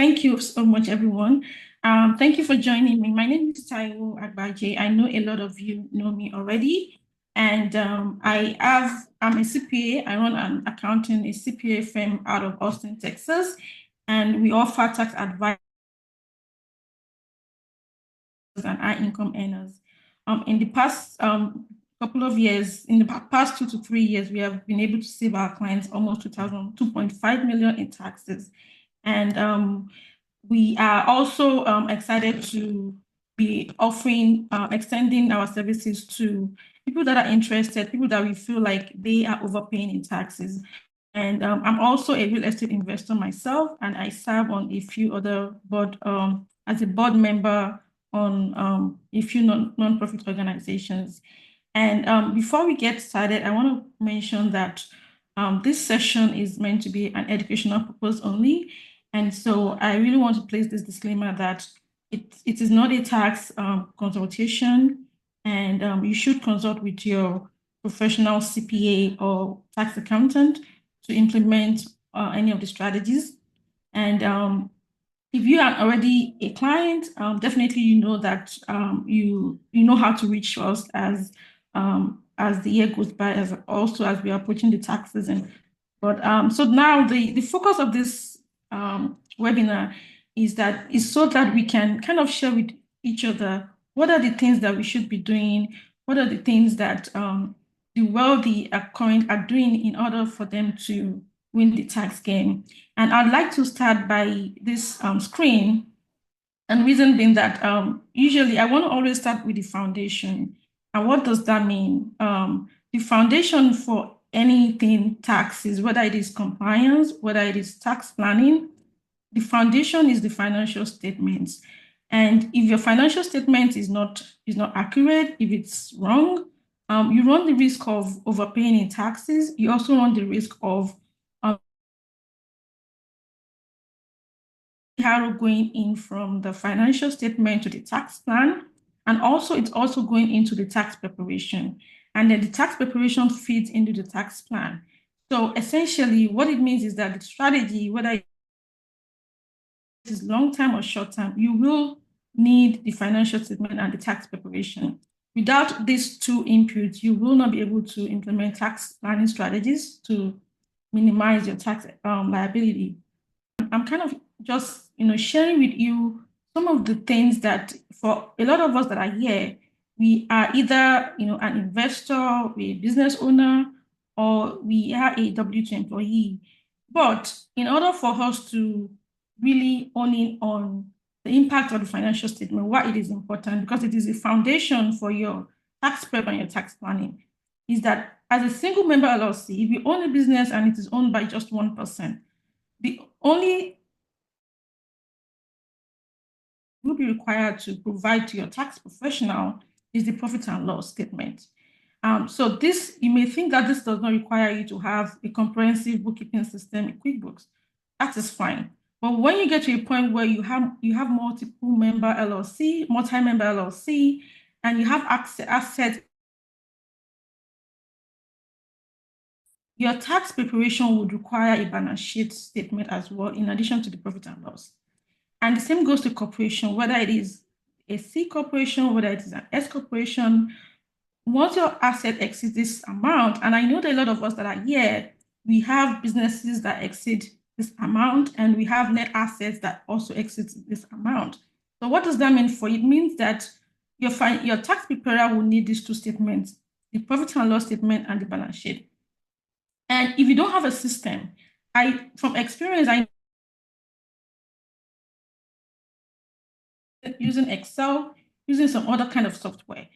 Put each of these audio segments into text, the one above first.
Thank you so much, everyone. Thank you for joining me. My name is Taiwo Agbaje. I know a lot of you know me already. And I'm a CPA. I run an accounting, a CPA firm out of Austin, Texas. And we offer tax advice and high income earners. In the past couple of years, in the past 2 to 3 years, we have been able to save our clients almost 2.5 million in taxes. And we are also excited to be offering, extending our services to people that are interested, people that we feel like they are overpaying in taxes. And I'm also a real estate investor myself, and I serve on a few other board, as a board member on a few non-profit organizations. And before we get started, I want to mention that this session is meant to be an educational purpose only. And so I really want to place this disclaimer that it is not a tax consultation, and you should consult with your professional CPA or tax accountant to implement any of the strategies. And if you are already a client, definitely you know that you know how to reach us as the year goes by, as also as we are approaching the tax season. But so now the focus of this webinar is so that we can kind of share with each other what are the things that we should be doing, what are the things that the wealthy are doing in order for them to win the tax game. And I'd like to start by this screen, and reason being that usually I want to always start with the foundation. And what does that mean? The foundation for anything taxes, whether it is compliance, whether it is tax planning, the foundation is the financial statements. And if your financial statement is not accurate, if it's wrong, you run the risk of overpaying in taxes. You also run the risk of arrow going in from the financial statement to the tax plan. And also, it's also going into the tax preparation. And then the tax preparation feeds into the tax plan. So essentially, what it means is that the strategy, whether it is long term or short term, you will need the financial statement and the tax preparation. Without these two inputs, you will not be able to implement tax planning strategies to minimize your tax liability. I'm kind of just sharing with you some of the things that for a lot of us that are here, we are either an investor, a business owner, or we are a W2 employee. But in order for us to really hone in on the impact of the financial statement, why it is important, because it is a foundation for your tax prep and your tax planning, is that as a single member LLC, if you own a business and it is owned by just one person, the only will be required to provide to your tax professional is the profit and loss statement. So this, you may think that this does not require you to have a comprehensive bookkeeping system in QuickBooks. That is fine. But when you get to a point where you have multiple member LLC, multi-member LLC, and you have assets, your tax preparation would require a balance sheet statement as well, in addition to the profit and loss. And the same goes to corporation, whether it is a C corporation, whether it is an S corporation. Once your asset exceeds this amount, and I know that a lot of us that are here, we have businesses that exceed this amount, and we have net assets that also exceed this amount. So what does that mean for you? It means that your tax preparer will need these two statements, the profit and loss statement and the balance sheet. And if you don't have a system, from experience, I using Excel, using some other kind of software.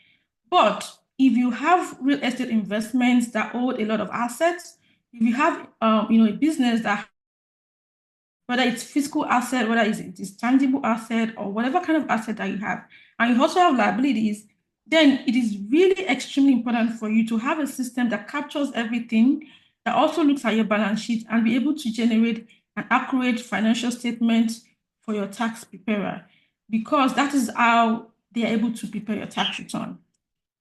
But if you have real estate investments that hold a lot of assets, if you have a business that, whether it's physical asset, whether it is tangible asset, or whatever kind of asset that you have, and you also have liabilities, then it is really extremely important for you to have a system that captures everything, that also looks at your balance sheet and be able to generate an accurate financial statement for your tax preparer, because that is how they are able to prepare your tax return.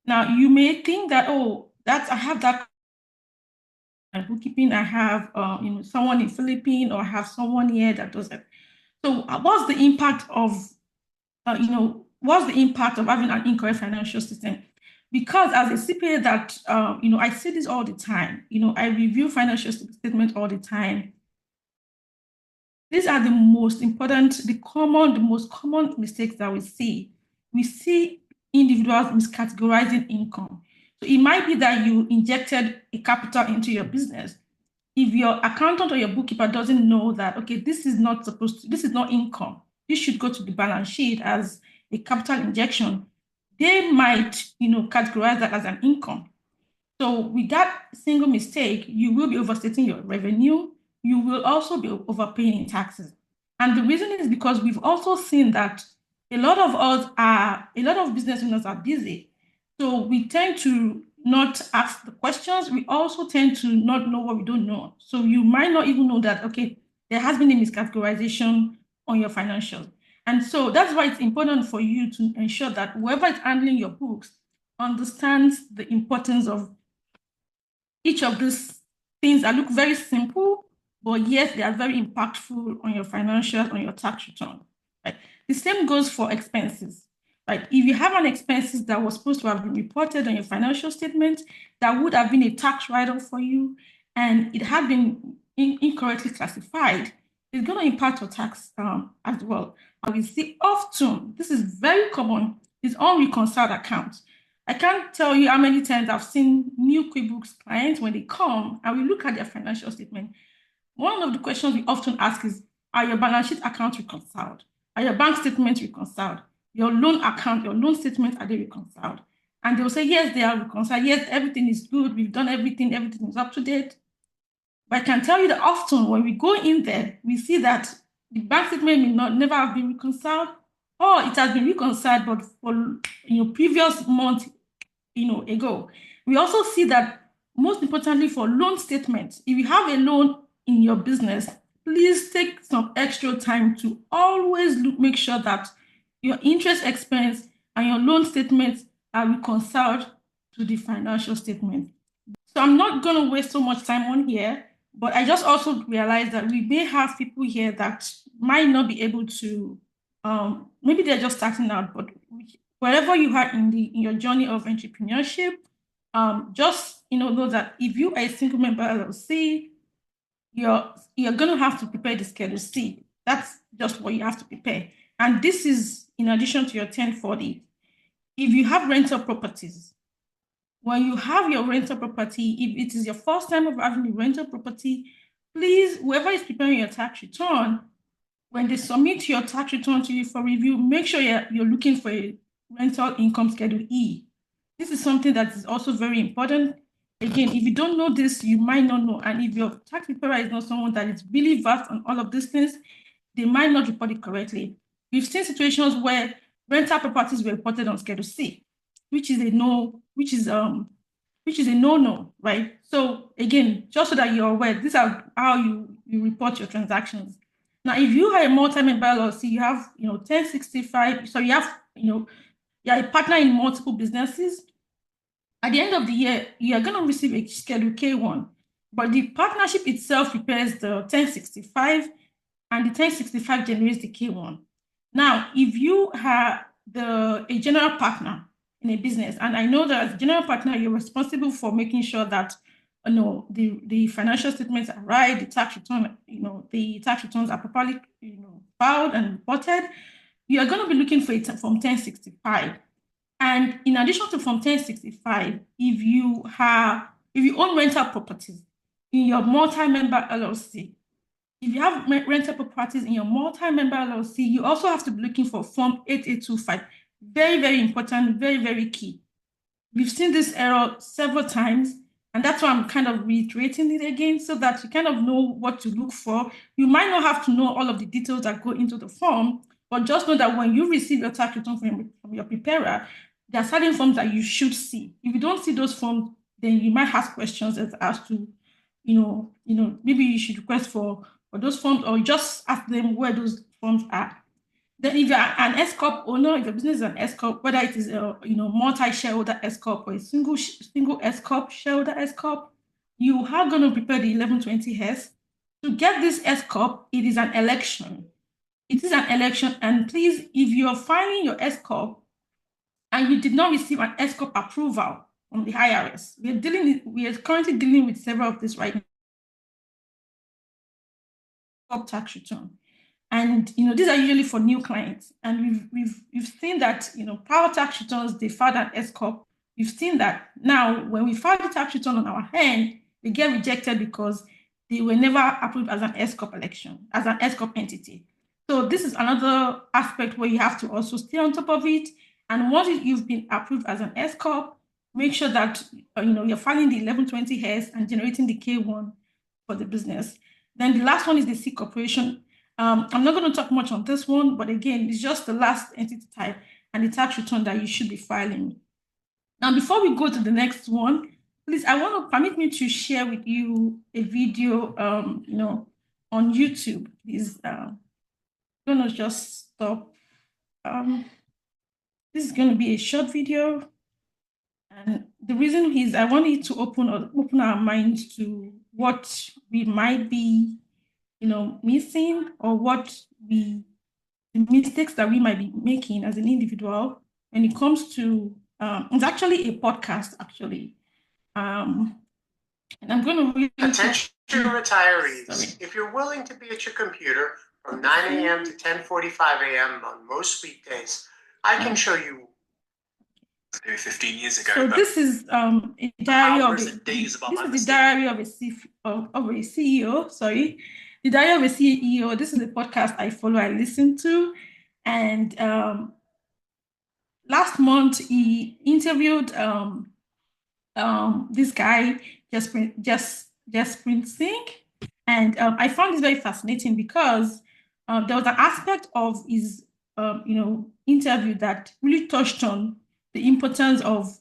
Now, you may think that, oh, I have that bookkeeping, I have someone in Philippines, or I have someone here that does it. So what's the impact of, what's the impact of having an incorrect financial statement? Because as a CPA that, I see this all the time, I review financial statement all the time. These are the most important, the most common mistakes that we see. We see individuals miscategorizing income. So it might be that you injected a capital into your business. If your accountant or your bookkeeper doesn't know that, okay, this is not income, this should go to the balance sheet as a capital injection, they might, categorize that as an income. So with that single mistake, you will be overstating your revenue. You will also be overpaying in taxes. And the reason is because we've also seen that a lot of business owners are busy. So we tend to not ask the questions. We also tend to not know what we don't know. So you might not even know that, okay, there has been a miscategorization on your financials. And so that's why it's important for you to ensure that whoever is handling your books understands the importance of each of these things that look very simple, but yet they are very impactful on your financials, on your tax return. Right? The same goes for expenses. Right? If you have an expenses that was supposed to have been reported on your financial statement, that would have been a tax write-off for you, and it had been incorrectly classified, it's going to impact your tax as well. And we see often, this is very common, is unreconciled accounts. I can't tell you how many times I've seen new QuickBooks clients when they come and we look at their financial statement. One of the questions we often ask is, are your balance sheet accounts reconciled? Are your bank statements reconciled? Your loan account, your loan statements, are they reconciled? And they'll say, yes, they are reconciled. Yes, everything is good. We've done everything. Everything is up to date. But I can tell you that often when we go in there, we see that the bank statement may never have been reconciled, or it has been reconciled, but for previous month ago. We also see that, most importantly, for loan statements, if you have a loan in your business, please take some extra time to always make sure that your interest expense and your loan statements are reconciled to the financial statement. So I'm not going to waste so much time on here, but I just also realized that we may have people here that might not be able to, maybe they're just starting out, but wherever you are in your journey of entrepreneurship, just know that if you are a single member LLC, you're going to have to prepare the Schedule C. That's just what you have to prepare. And this is in addition to your 1040. If you have rental properties, when you have your rental property, if it is your first time of having a rental property, please, whoever is preparing your tax return, when they submit your tax return to you for review, make sure you're looking for a rental income Schedule E. This is something that is also very important. Again, if you don't know this, you might not know. And if your tax preparer is not someone that is really versed on all of these things, they might not report it correctly. We've seen situations where rental properties were reported on Schedule C, which is a no-no, right? So again, just so that you're aware, these are how you report your transactions. Now, if you are a multi-member LLC, you have 1065, so you're a partner in multiple businesses. At the end of the year, you are going to receive a Schedule K1, but the partnership itself prepares the 1065, and the 1065 generates the K1. Now, if you are a general partner in a business, and I know that as a general partner, you're responsible for making sure that the financial statements are right, the tax returns are properly filed and reported, you are going to be looking for it from 1065. And in addition to Form 1065, if you own rental properties in your multi-member LLC, if you have rental properties in your multi-member LLC, you also have to be looking for Form 8825. Very, very important, very, very key. We've seen this error several times, and that's why I'm kind of reiterating it again so that you kind of know what to look for. You might not have to know all of the details that go into the form, but just know that when you receive your tax return from your preparer, there are certain forms that you should see. If you don't see those forms, then you might ask questions as to, maybe you should request for those forms, or just ask them where those forms are. Then if you're an S-Corp owner, if your business is an S-Corp, whether it is a multi-shareholder S-Corp or a single S-Corp, shareholder S-Corp, you are going to prepare the 1120S. To get this S-Corp, it is an election. it is an election, and please, if you're filing your S corp and you did not receive an S corp approval from the IRS, we are currently dealing with several of this right now. Tax return. And these are usually for new clients. And we've seen that power tax returns, they filed an S corp. We've seen that now when we file the tax return on our hand, they get rejected because they were never approved as an S corp election, as an S corp entity. So this is another aspect where you have to also stay on top of it. And once you've been approved as an S corp, make sure that you're filing the 1120 and generating the K1 for the business. Then the last one is the C corporation. I'm not going to talk much on this one, but again, it's just the last entity type and the tax return that you should be filing. Now, before we go to the next one, please, I want to permit me to share with you a video, on YouTube. Please, I'm going to just stop. This is going to be a short video. And the reason is I want you to open our minds to what we might be missing, or the mistakes that we might be making as an individual when it comes to, it's actually a podcast, actually. And I'm going to read. Attention retirees, sorry. If you're willing to be at your computer from 9 a.m. to 10:45 a.m. on most weekdays, I can show you. 15 years ago. So this is a diary of a CEO. Sorry, the diary of a CEO. This is a podcast I follow, I listen to, and last month he interviewed this guy, Jasprit Singh, and I found this very fascinating because there was an aspect of his interview that really touched on the importance of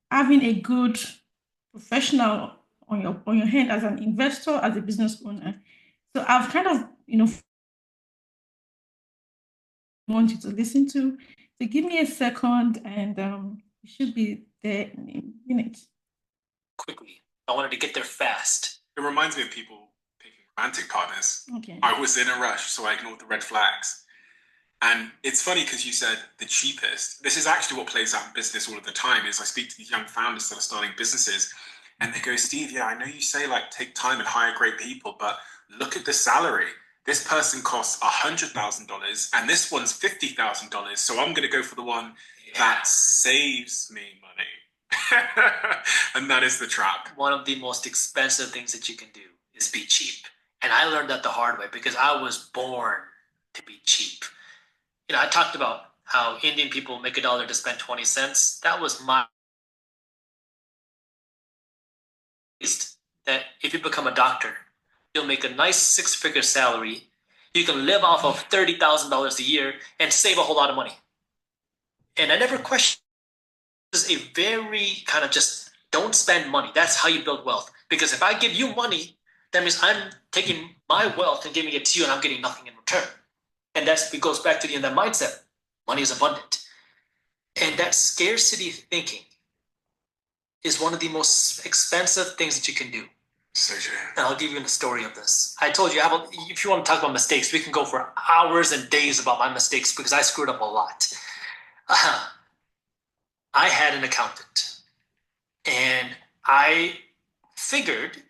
having a good professional on your hand as an investor, as a business owner. So I've kind of want you to listen to. So give me a second, and it should be there in a minute. Quickly, I wanted to get there fast. It reminds me of people picking romantic partners. Okay. I was in a rush, so I ignored the red flags. And it's funny because you said the cheapest. This is actually what plays out in business all of the time. Is I speak to these young founders that are starting businesses, and they go, Steve, yeah, I know you say like take time and hire great people, but look at the salary. This person costs $100,000 and this one's $50,000. So I'm going to go for the one that saves me money. And that is the trap. One of the most expensive things that you can do is be cheap. And I learned that the hard way because I was born to be cheap. I talked about how Indian people make $1 to spend 20 cents. That was my that if you become a doctor, you'll make a nice 6-figure salary. You can live off of $30,000 a year and save a whole lot of money. And I never questioned. This is a very kind of just don't spend money. That's how you build wealth. Because if I give you money, that means I'm taking my wealth and giving it to you and I'm getting nothing in return. And it goes back to that mindset. Money is abundant. And that scarcity thinking is one of the most expensive things that you can do. So true. And I'll give you a story of this. I told you, if you want to talk about mistakes, we can go for hours and days about my mistakes because I screwed up a lot. I had an accountant, and I figured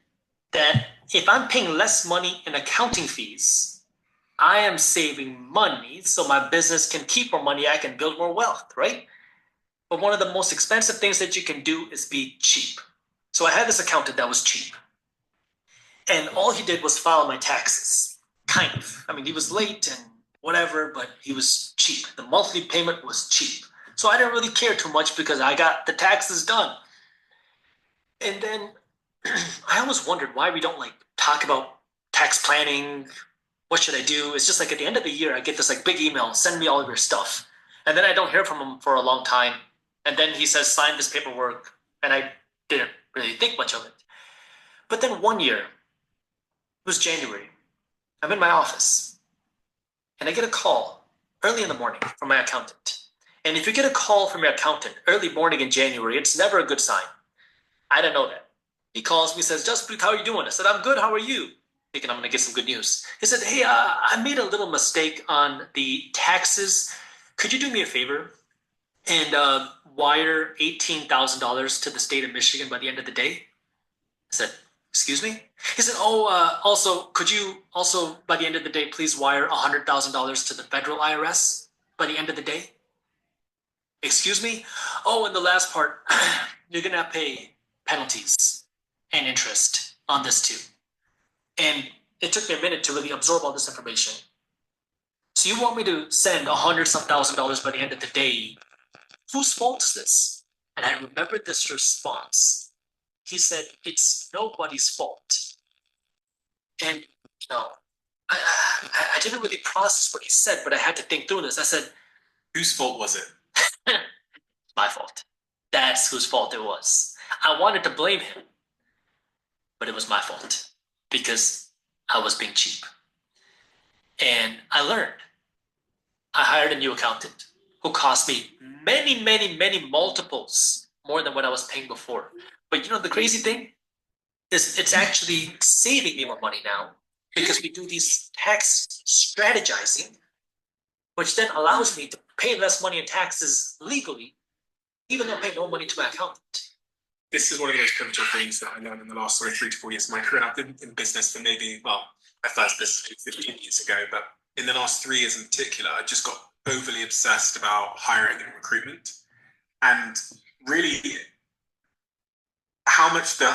that if I'm paying less money in accounting fees, I am saving money so my business can keep more money, I can build more wealth, right? But one of the most expensive things that you can do is be cheap. So I had this accountant that was cheap. And all he did was file my taxes, kind of. I mean, he was late and whatever, but he was cheap. The monthly payment was cheap. So I didn't really care too much because I got the taxes done. And then I always wondered why we don't talk about tax planning. What should I do? It's just at the end of the year, I get this big email, send me all of your stuff. And then I don't hear from him for a long time. And then he says, sign this paperwork. And I didn't really think much of it. But then one year, it was January. I'm in my office and I get a call early in the morning from my accountant. And if you get a call from your accountant early morning in January, it's never a good sign. I didn't know that. He calls me, says, Jasprit, how are you doing? I said, I'm good. How are you? thinking I'm gonna get some good news. He said, "Hey, I made a little mistake on the taxes. Could you do me a favor and wire $18,000 to the state of Michigan by the end of the day?" I said, "Excuse me?" He said, "Oh, also, could you also by the end of the day please wire $100,000 to the federal IRS by the end of the day?" Excuse me? Oh, and the last part, you're gonna have to pay penalties and interest on this too. And it took me a minute to really absorb all this information. So you want me to send $100,000 by the end of the day? Whose fault is this? And I remembered this response. He said, "It's nobody's fault." And I didn't really process what he said, but I had to think through this. I said, Whose fault was it? my fault. That's whose fault it was. I wanted to blame him, but it was my fault because I was being cheap. And I learned. I hired a new accountant who cost me many, many, many multiples more than what I was paying before. But you know, the crazy thing is it's actually saving me more money now because we do these tax strategizing, which then allows me to pay less money in taxes legally, even though I pay no money to my accountant. This is one of the most pivotal things that I learned in the last 3 to 4 years of my career. I've been in business for maybe, well, my first business was 15 years ago, but in the last 3 years in particular, I just got overly obsessed about hiring and recruitment. And really, how much the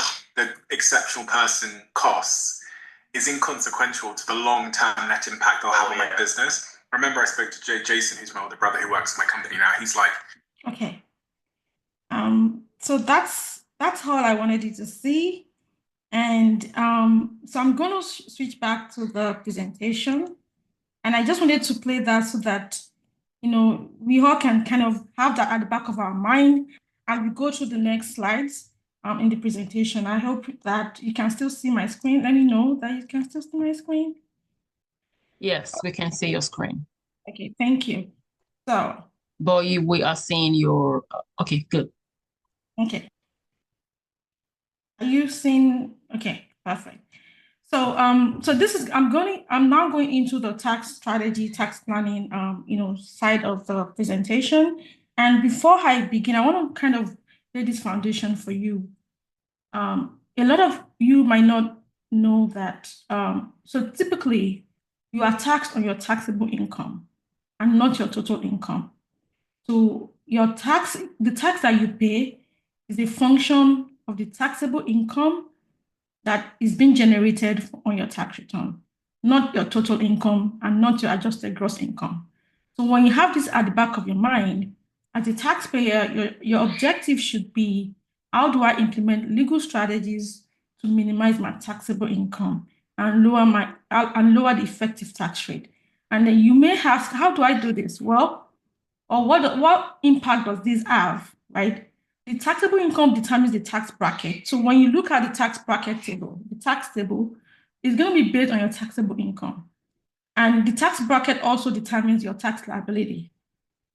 exceptional person costs is inconsequential to the long-term net impact they'll have on my business. I remember I spoke to Jason, who's my older brother who works for my company now. He's like, Okay. So that's all I wanted you to see. And so I'm going to switch back to the presentation. And I just wanted to play that so that, we all can kind of have that at the back of our mind as we go through the next slides in the presentation. I hope that you can still see my screen. Let me know that you can still see my screen. Yes, we can see your screen. Okay, thank you. So, but we are seeing your, okay, good. Okay. Are you seeing? Okay, perfect. So, so this is, I'm now going into the tax strategy, tax planning, side of the presentation. And before I begin, I want to kind of lay this foundation for you. A lot of you might not know that. So typically, you are taxed on your taxable income and not your total income. So the tax that you pay is a function of the taxable income that is being generated on your tax return, not your total income and not your adjusted gross income. So when you have this at the back of your mind, as a taxpayer, your objective should be, how do I implement legal strategies to minimize my taxable income and lower the effective tax rate? And then you may ask, how do I do this? Well, or what impact does this have, right? The taxable income determines the tax bracket. So when you look at the tax bracket table, the tax table is going to be based on your taxable income. And the tax bracket also determines your tax liability.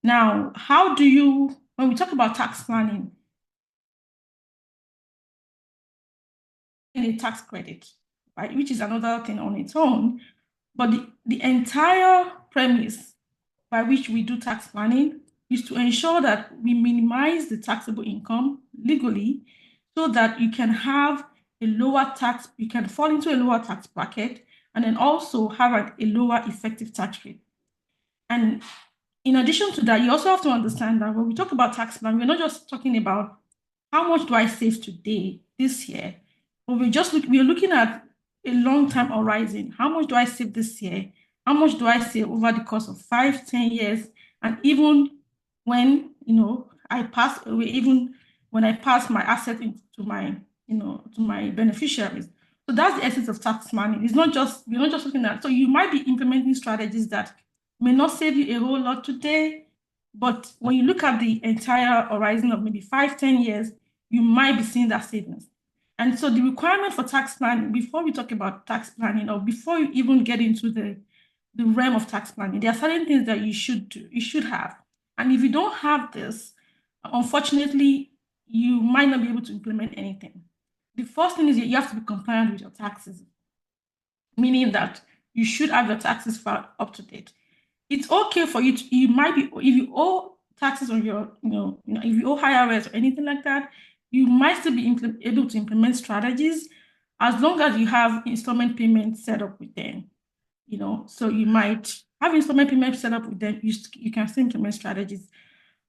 Now, when we talk about tax planning, a tax credit, right, which is another thing on its own, but the entire premise by which we do tax planning is to ensure that we minimize the taxable income legally so that you can have you can fall into a lower tax bracket and then also have a lower effective tax rate. And in addition to that, you also have to understand that when we talk about tax plan, we're not just talking about how much do I save today, this year, but we're looking at a long-term horizon. How much do I save this year? How much do I save over the course of 5, 10 years? And even when, I pass away, even when I pass my asset to my beneficiaries. So that's the essence of tax planning. We're not just looking at, so you might be implementing strategies that may not save you a whole lot today, but when you look at the entire horizon of maybe 5, 10 years, you might be seeing that savings. And so the requirement for tax planning, before we talk about tax planning or before you even get into the realm of tax planning, there are certain things that you should do, you should have. And if you don't have this, unfortunately, you might not be able to implement anything. The first thing is you have to be compliant with your taxes. meaning that you should have your taxes filed up to date. It's okay for you to, you might be, if you owe taxes on your, if you owe IRS or anything like that, you might still be able to implement strategies as long as you have installment payments set up with them. So you might have installment payments set up with them, you can still implement strategies.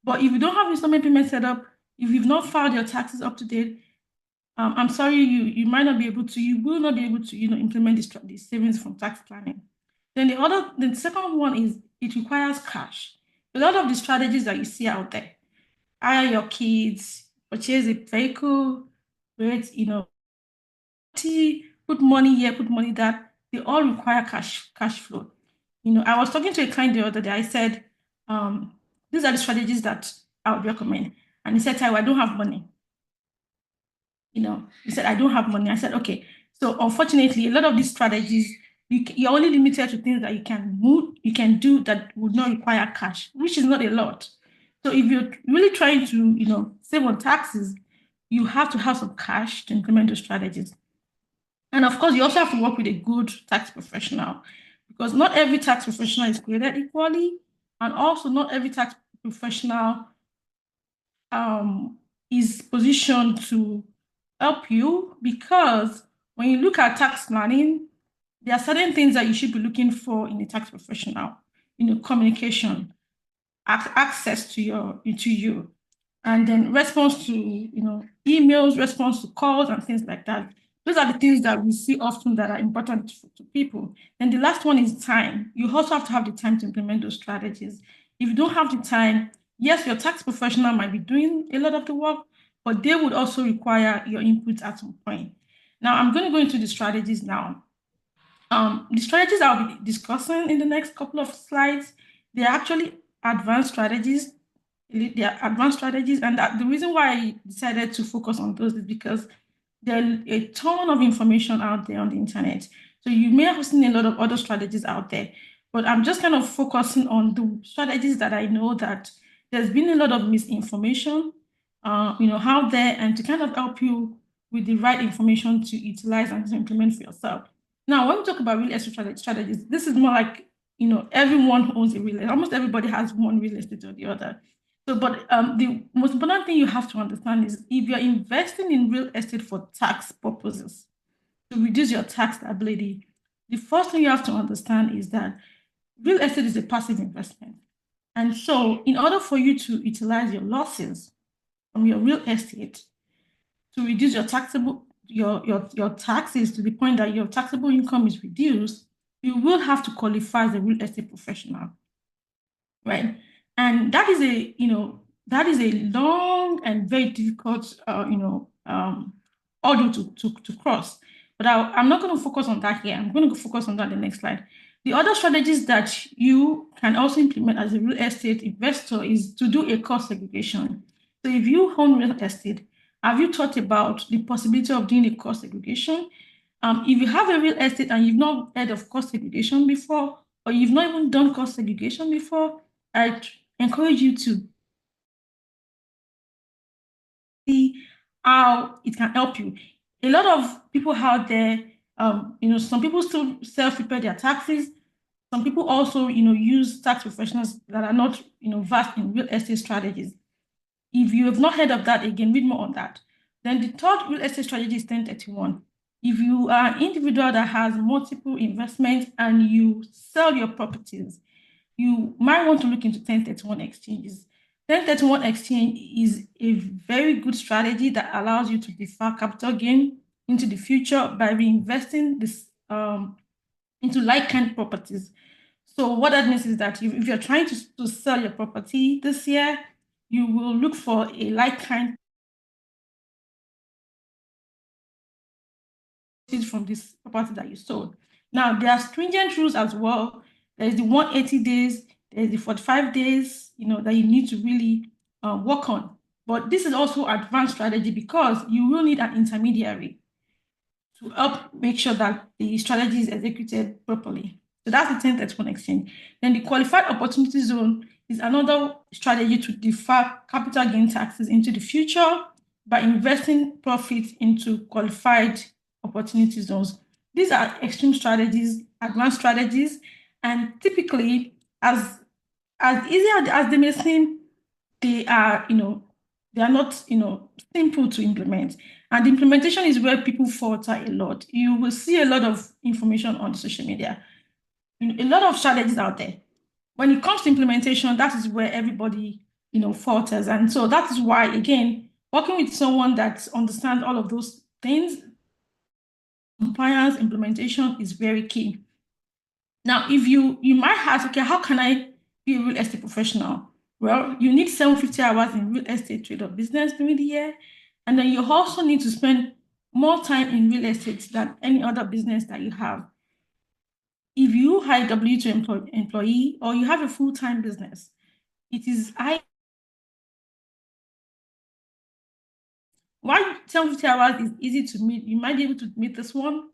But if you don't have installment payment set up, if you've not filed your taxes up to date, I'm sorry, you might not be able to, you will not be able to, implement the savings from tax planning. Then the second one is it requires cash. A lot of the strategies that you see out there, hire your kids, purchase a vehicle, put money here, put money there, they all require cash flow. I was talking to a client the other day, I said, these are the strategies that I would recommend. And he said, Taiwo, I don't have money. He said, I don't have money. I said, okay. So unfortunately, a lot of these strategies, you're only limited to things that you can do that would not require cash, which is not a lot. So if you're really trying to, save on taxes, you have to have some cash to implement those strategies. And of course, you also have to work with a good tax professional, because not every tax professional is created equally. And also not every tax professional is positioned to help you, because when you look at tax planning, there are certain things that you should be looking for in a tax professional, communication, access to you, and then response to, emails, response to calls and things like that. Those are the things that we see often that are important to people. And the last one is time. You also have to have the time to implement those strategies. If you don't have the time, yes, your tax professional might be doing a lot of the work, but they would also require your input at some point. Now, I'm going to go into the strategies now. The strategies I'll be discussing in the next couple of slides, they're actually advanced strategies. They are advanced strategies, and the reason why I decided to focus on those is because there's a ton of information out there on the internet. So you may have seen a lot of other strategies out there, but I'm just kind of focusing on the strategies that I know that there's been a lot of misinformation, out there, and to kind of help you with the right information to utilize and to implement for yourself. Now, when we talk about real estate strategies, this is more like, everyone who owns a real estate, almost everybody has one real estate or the other. So, but the most important thing you have to understand is if you're investing in real estate for tax purposes, to reduce your tax liability, the first thing you have to understand is that real estate is a passive investment. And so in order for you to utilize your losses from your real estate to reduce your taxable, your taxes to the point that your taxable income is reduced, you will have to qualify as a real estate professional, right? And that is a long and very difficult, hurdle to cross. But I'm not going to focus on that here. I'm going to focus on that in the next slide. The other strategies that you can also implement as a real estate investor is to do a cost segregation. So if you own real estate, have you thought about the possibility of doing a cost segregation? If you have a real estate and you've not heard of cost segregation before, or you've not even done cost segregation before, I'd encourage you to see how it can help you. A lot of people out there, some people still self-prepare their taxes. Some people also, use tax professionals that are not, versed in real estate strategies. If you have not heard of that, again, read more on that. Then the third real estate strategy is 1031. If you are an individual that has multiple investments and you sell your properties, you might want to look into 1031 exchanges. 1031 exchange is a very good strategy that allows you to defer capital gain into the future by reinvesting this into like-kind properties. So what that means is that if you're trying to sell your property this year, you will look for a like-kind from this property that you sold. Now, there are stringent rules as well. There's the 180 days, there's the 45 days, that you need to really work on. But this is also advanced strategy because you will need an intermediary to help make sure that the strategy is executed properly. So that's the 1031 exchange. Then the qualified opportunity zone is another strategy to defer capital gain taxes into the future by investing profits into qualified opportunity zones. these are extreme strategies, advanced strategies, and typically, as easy as they may seem, they are, they are not, simple to implement. And the implementation is where people falter a lot. You will see a lot of information on social media, a lot of strategies out there. When it comes to implementation, that is where everybody, falters. And so that is why, again, working with someone that understands all of those things, compliance, implementation is very key. Now, if you might ask, okay, how can I be a real estate professional? Well, you need 750 hours in real estate trade or business during the year. And then you also need to spend more time in real estate than any other business that you have. If you hire a W-2 employee or you have a full-time business, it is while 750 hours is easy to meet, you might be able to meet this one.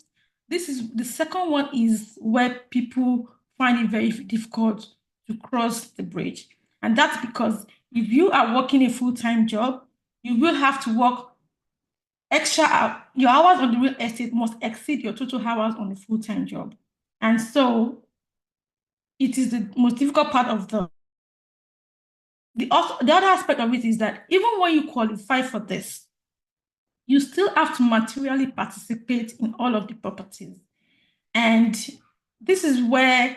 This is the second one is where people find it very difficult to cross the bridge. And that's because if you are working a full-time job, you will have to work extra. Your hours on the real estate must exceed your total hours on the full-time job. And so it is the most difficult part of the other aspect of it is that even when you qualify for this, you still have to materially participate in all of the properties. And this is where,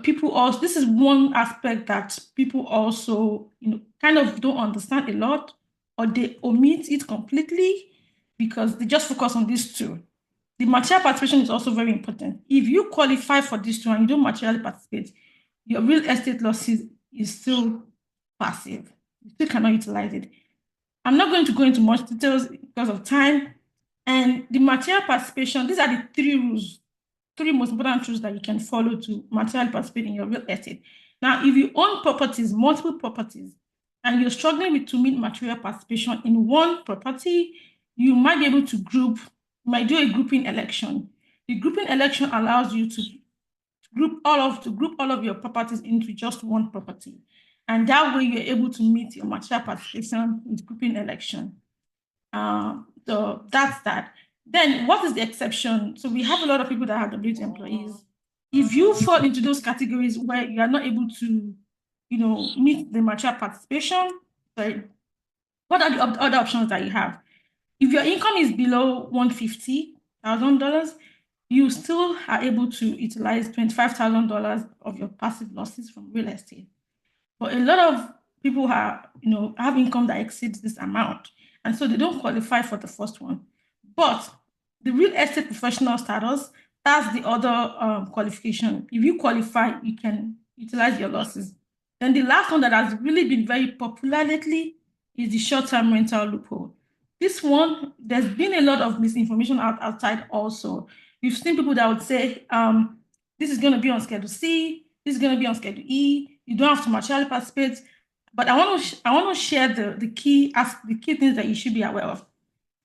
people also, this is one aspect that people also, kind of don't understand a lot, or they omit it completely because they just focus on these two. The material participation is also very important. If you qualify for these two and you don't materially participate, your real estate losses is still passive. You still cannot utilize it. I'm not going to go into much details because of time. And the material participation, these are the three most important rules that you can follow to materially participate in your real estate. Now, if you own properties, multiple properties, and you're struggling to meet material participation in one property, you might be able to you might do a grouping election. The grouping election allows you to group all of your properties into just one property. And that way you're able to meet your material participation with grouping election. So that's that. Then what is the exception? So we have a lot of people that have W-2 employees. If you fall into those categories where you are not able to, meet the material participation, what are the other options that you have? If your income is below $150,000, you still are able to utilize $25,000 of your passive losses from real estate. But a lot of people have income that exceeds this amount, and so they don't qualify for the first one. But the real estate professional status, that's the other qualification. If you qualify, you can utilize your losses. Then the last one that has really been very popular lately is the short-term rental loophole. This one, there's been a lot of misinformation outside also. You've seen people that would say, this is going to be on Schedule C, this is going to be on Schedule E, you don't have to materially participate. But I want to share the key things that you should be aware of.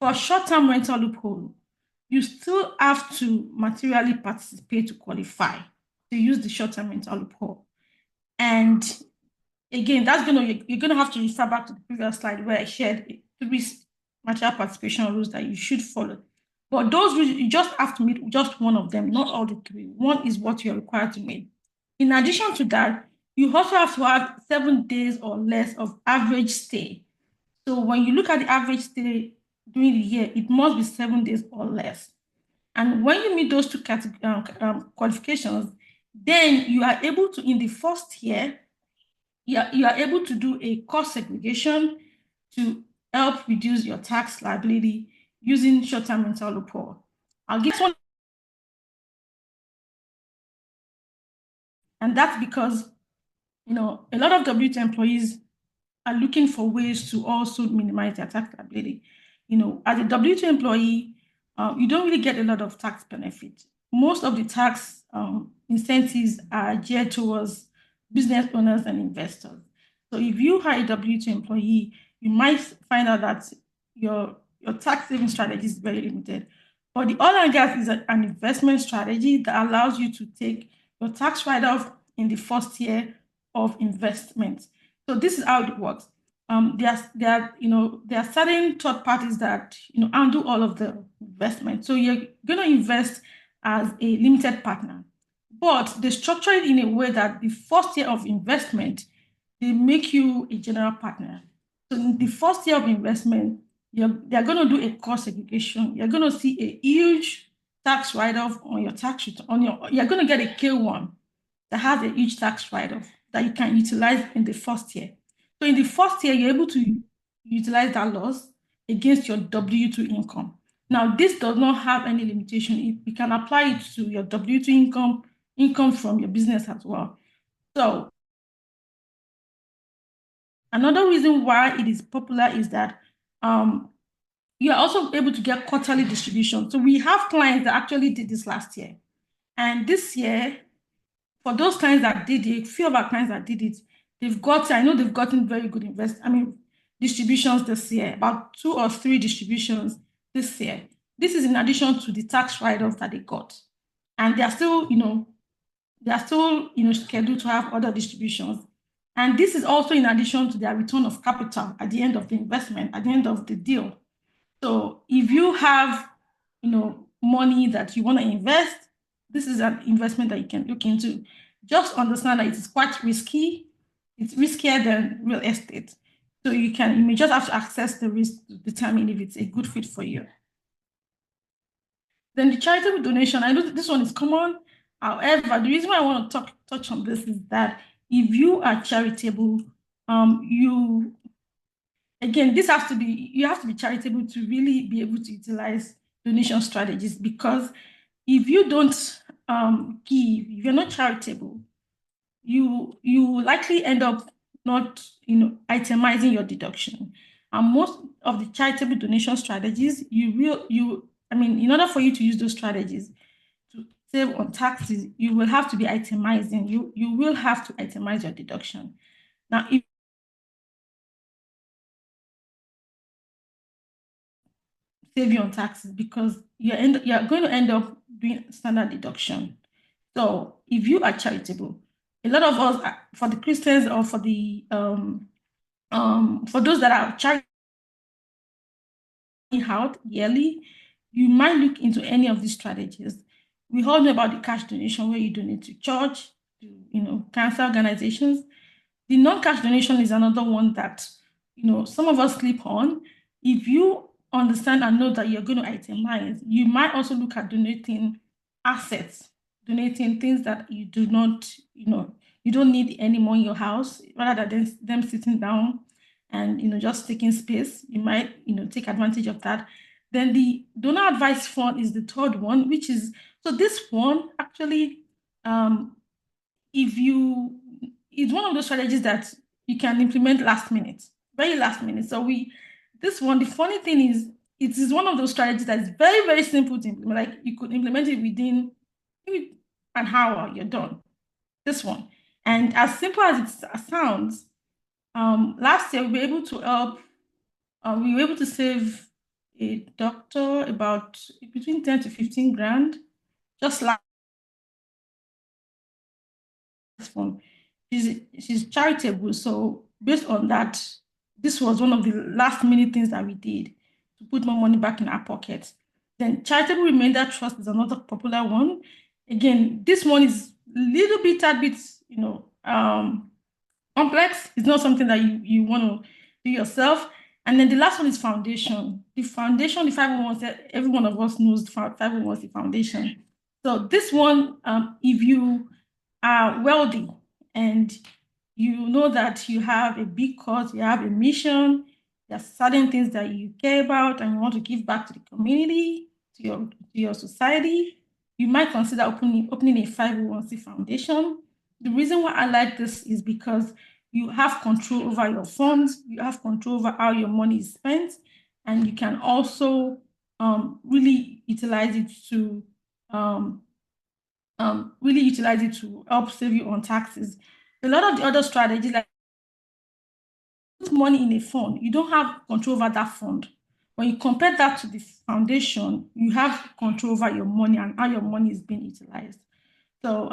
For short-term rental loophole, you still have to materially participate to qualify to use the short-term rental loophole. And again, you're gonna have to refer back to the previous slide where I shared 3 material participation rules that you should follow. But those rules, you just have to meet just one of them, not all the 3. One is what you're required to meet. In addition to that, you also have to have 7 days or less of average stay. So when you look at the average stay during the year, it must be 7 days or less. And when you meet those 2 qualifications, then you are able to, in the first year, you are able to do a cost segregation to help reduce your tax liability using short-term rental loophole. I'll give one. And that's because, a lot of W-2 employees are looking for ways to also minimize their tax liability. As a W-2 employee, you don't really get a lot of tax benefit. Most of the tax incentives are geared towards business owners and investors. So if you hire a W-2 employee, you might find out that your tax saving strategy is very limited. But the oil and gas is an investment strategy that allows you to take your tax write-off in the first year of investment. So this is how it works. There are certain third parties that handle all of the investment. So you're going to invest as a limited partner. But they structure it in a way that the first year of investment, they make you a general partner. So in the first year of investment, they're going to do a cost segregation. You're going to see a huge tax write-off on your tax return. You're going to get a K1 that has a huge tax write-off that you can utilize in the first year. So in the first year, you're able to utilize that loss against your W-2 income. Now, this does not have any limitation. You can apply it to your W-2 income from your business as well. So another reason why it is popular is that you are also able to get quarterly distribution. So we have clients that actually did this last year. And this year, for those clients that did it, few of our clients that did it, I know they've gotten very good distributions this year, about 2 or 3 distributions this year. This is in addition to the tax write-off that they got. And they are still, scheduled to have other distributions. And this is also in addition to their return of capital at the end of the investment, at the end of the deal. So if you have, money that you want to invest, this is an investment that you can look into. Just understand that it is quite risky. It's riskier than real estate. So you may just have to access the risk to determine if it's a good fit for you. Then the charitable donation, I know this one is common. However, the reason why I want to touch on this is that if you are charitable, you have to be charitable to really be able to utilize donation strategies, because if you don't give, if you're not charitable, you likely end up not itemizing your deduction. And most of the charitable donation strategies, in order for you to use those strategies to save on taxes, you will have to be itemizing. You will have to itemize your deduction. Now, if save you on taxes, because you're going to end up doing standard deduction. So if you are charitable, a lot of us, for the Christians or for the for those that are charity out yearly, you might look into any of these strategies. We all know about the cash donation, where you donate to church, to cancer organizations. The non-cash donation is another one that some of us sleep on. If you understand and know that you're going to itemize, you might also look at donating assets, donating things that you do not, you don't need anymore in your house, rather than them sitting down and just taking space. You might take advantage of that. Then the donor advice fund is the third one, which is, so this one actually, it's one of those strategies that you can implement last minute, very last minute. So this one, the funny thing is, it is one of those strategies that's very, very simple to implement. Like, you could implement it within maybe an hour, you're done. This one. And as simple as it sounds, last year we were able to help, we were able to save a doctor about between 10 to 15 grand, just last one. She's charitable, so based on that, this was one of the last minute things that we did to put more money back in our pockets. Then charitable remainder trust is another popular one. Again, this one is a little bit, complex. It's not something that you want to do yourself. And then the last one is foundation. The foundation, the 501c, every one of us knows the 501c foundation. So this one, if you are wealthy and you know that you have a big cause, you have a mission, there are certain things that you care about and you want to give back to the community, to your society, you might consider opening a 501c foundation. The reason why I like this is because you have control over your funds, you have control over how your money is spent, and you can also really utilize it to help save you on taxes. A lot of the other strategies, like put money in a fund, you don't have control over that fund. When you compare that to the foundation, you have control over your money and how your money is being utilized. So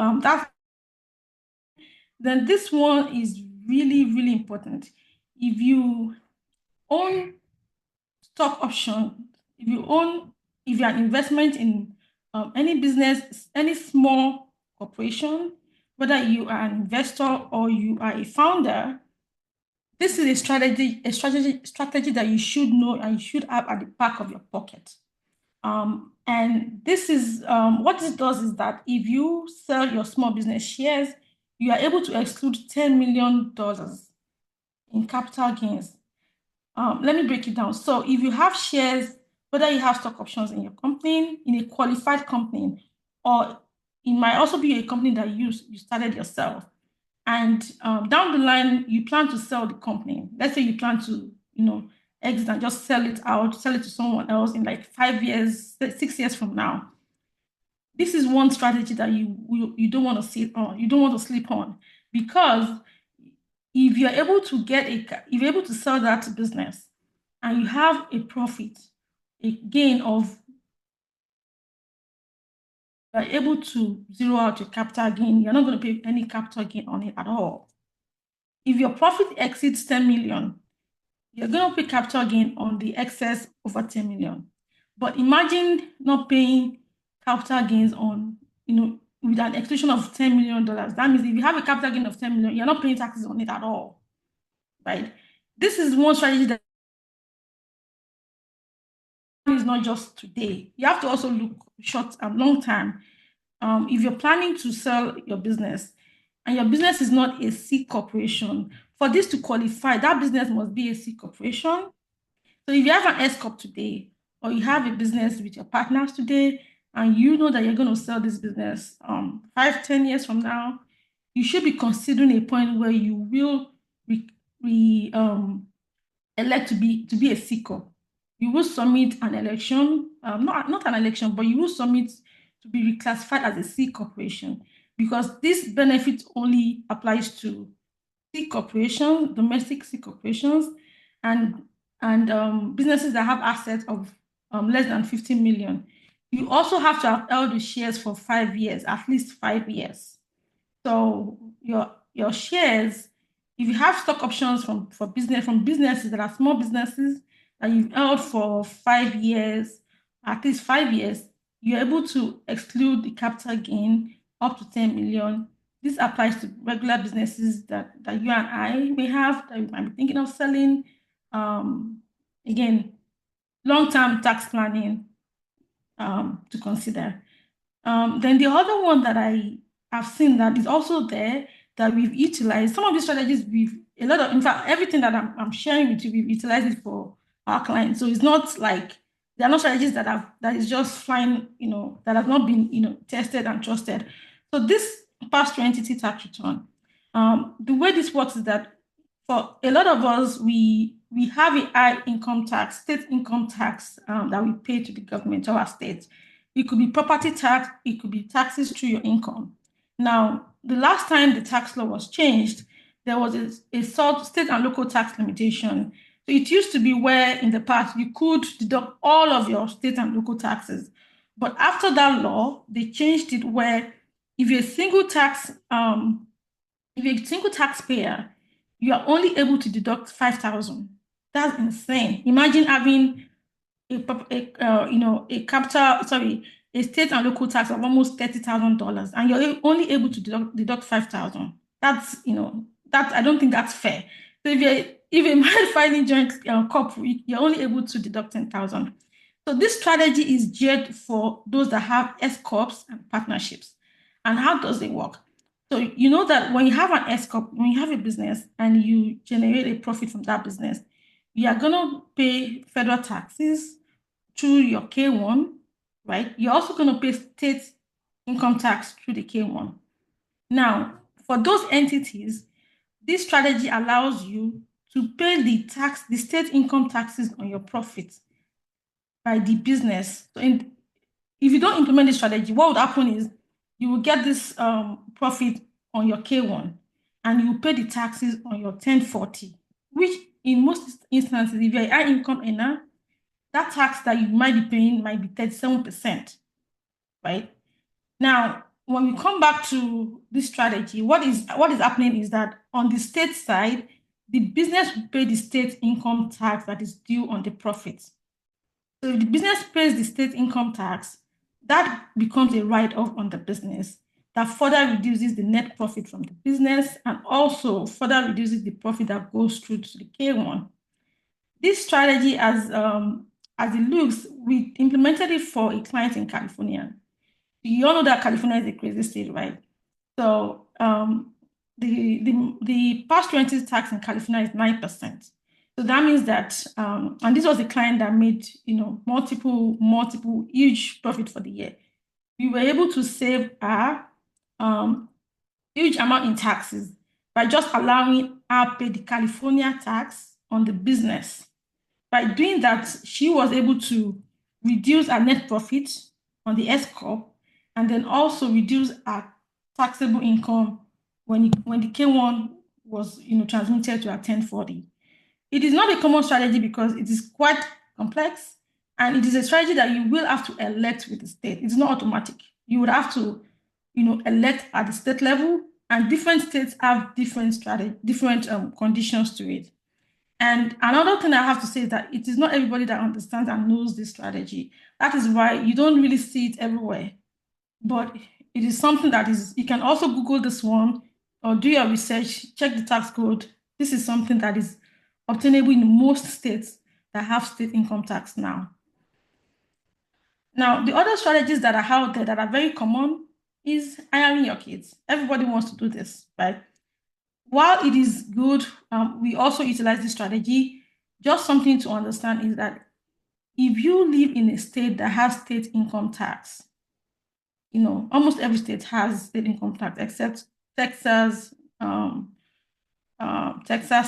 then this one is really, really important. If you own stock option, if you're an investment in any business, any small corporation, whether you are an investor or you are a founder, this is a strategy that you should know and you should have at the back of your pocket. And this is what this does is that if you sell your small business shares, you are able to exclude $10 million in capital gains. Let me break it down. So if you have shares, whether you have stock options in your company, in a qualified company, or it might also be a company that you started yourself, and down the line you plan to sell the company. Let's say you plan to, exit and just sell it to someone else in like 5 years, 6 years from now. This is one strategy that you don't want to sit on. You don't want to sleep on, because if you're able to sell that business and you have a profit, a gain of, you're able to zero out your capital gain, you're not going to pay any capital gain on it at all. If your profit exceeds 10 million, you're going to pay capital gain on the excess over 10 million. But imagine not paying capital gains on, with an exclusion of $10 million. That means if you have a capital gain of 10 million, you're not paying taxes on it at all, right? This is one strategy that is not just today. You have to also look short and long term. If you're planning to sell your business and your business is not a C corporation, for this to qualify, that business must be a C corporation. So if you have an S corp today, or you have a business with your partners today, and you know that you're going to sell this business 5-10 years from now, you should be considering a point where you will elect to be a C corp. You will submit an election, not an election, but you will submit to be reclassified as a C corporation, because this benefit only applies to C corporations, domestic C corporations, and businesses that have assets of less than 50 million. You also have to have held the shares for 5 years, at least 5 years. So your shares, if you have stock options from businesses that are small businesses that you've held for 5 years, at least 5 years, you're able to exclude the capital gain up to 10 million. This applies to regular businesses that you and I may have, that we might be thinking of selling. Again, long-term tax planning to consider. Then the other one that I have seen that is also there that we've utilized, some of these strategies in fact, everything that I'm sharing with you, we've utilized it for our clients. So it's not like there are no strategies that is just flying, that have not been, tested and trusted. So this pass-through entity tax return, the way this works is that for a lot of us, we have a high income tax, state income tax that we pay to the government, to our state. It could be property tax, it could be taxes through your income. Now, the last time the tax law was changed, there was a state and local tax limitation. So it used to be where in the past you could deduct all of your state and local taxes. But after that law, they changed it where if you're a single taxpayer, you are only able to deduct 5,000. That's insane. Imagine having a state and local tax of almost $30,000, and you're only able to deduct 5,000. That's, I don't think that's fair. So if a married filing joint couple, you're only able to deduct 10,000. So this strategy is geared for those that have S corps and partnerships. And how does it work? So you know that when you have an S corp, when you have a business and you generate a profit from that business, you are going to pay federal taxes through your K-1, right? You're also going to pay state income tax through the K-1. Now, for those entities, this strategy allows you to pay the state income taxes on your profits by the business. So if you don't implement this strategy, what would happen is you will get this profit on your K-1 and you pay the taxes on your 1040, which in most instances, if you're a high income earner, that tax that you might be paying might be 37%, right? Now, when we come back to this strategy, what is happening is that on the state side, the business will pay the state income tax that is due on the profits. So if the business pays the state income tax, that becomes a write-off on the business that further reduces the net profit from the business and also further reduces the profit that goes through to the K1. This strategy, as it looks, we implemented it for a client in California. You all know that California is a crazy state, right? So the past rentals tax in California is 9%. So that means that, and this was a client that made, multiple huge profit for the year. We were able to save a huge amount in taxes by just allowing her pay the California tax on the business. By doing that, she was able to reduce her net profit on the S Corp and then also reduce her taxable income when the K1 was transmitted to a 1040. It is not a common strategy because it is quite complex, and it is a strategy that you will have to elect with the state. It's not automatic. You would have to elect at the state level, and different states have different conditions to it. And another thing I have to say is that it is not everybody that understands and knows this strategy. That is why you don't really see it everywhere. But it is something that you can also Google this one or do your research, check the tax code. This is something that is obtainable in most states that have state income tax now. Now, the other strategies that are out there that are very common is hiring your kids. Everybody wants to do this, right? While it is good, we also utilize this strategy. Just something to understand is that if you live in a state that has state income tax, almost every state has state income tax except Texas,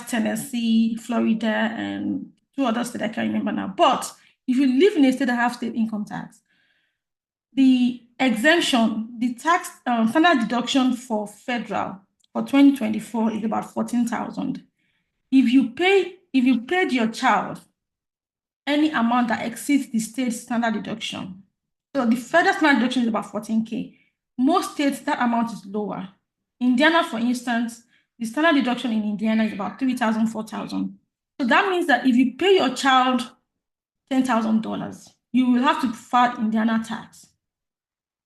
Tennessee, Florida, and two other states I can't remember now. But if you live in a state that has state income tax, the exemption, the tax standard deduction for federal for 2024 is about $14,000. If you paid your child any amount that exceeds the state standard deduction, so the federal standard deduction is about $14K. Most states, that amount is lower. Indiana, for instance, the standard deduction in Indiana is about $3,000, $4,000. So that means that if you pay your child $10,000, you will have to file Indiana tax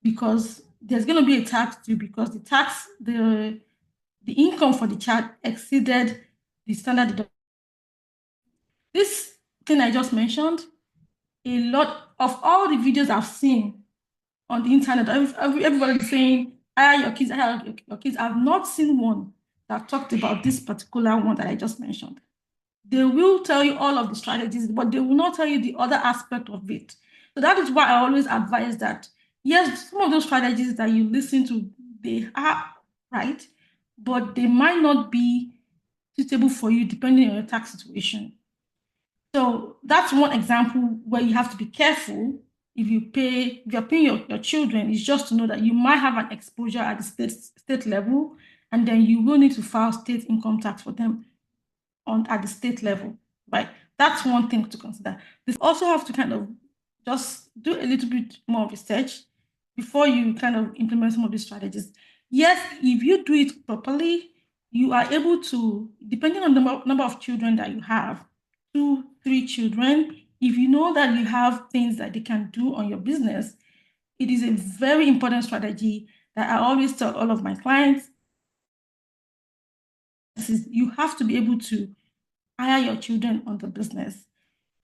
because there's going to be a tax due because the income for the child exceeded the standard deduction. This thing I just mentioned, a lot of all the videos I've seen on the internet, everybody saying, hire your kids, hire your kids. I've not seen one that talked about this particular one that I just mentioned. They will tell you all of the strategies, but they will not tell you the other aspect of it. So that is why I always advise that, yes, some of those strategies that you listen to, they are right, but they might not be suitable for you depending on your tax situation. So that's one example where you have to be careful if you're paying your children, is just to know that you might have an exposure at the state level, and then you will need to file state income tax for them at the state level, right? That's one thing to consider. You also have to kind of just do a little bit more research before you kind of implement some of these strategies. Yes, if you do it properly, you are able to, depending on the number of children that you have, 2, 3 children, if you know that you have things that they can do on your business, it is a very important strategy that I always tell all of my clients. You have to be able to hire your children on the business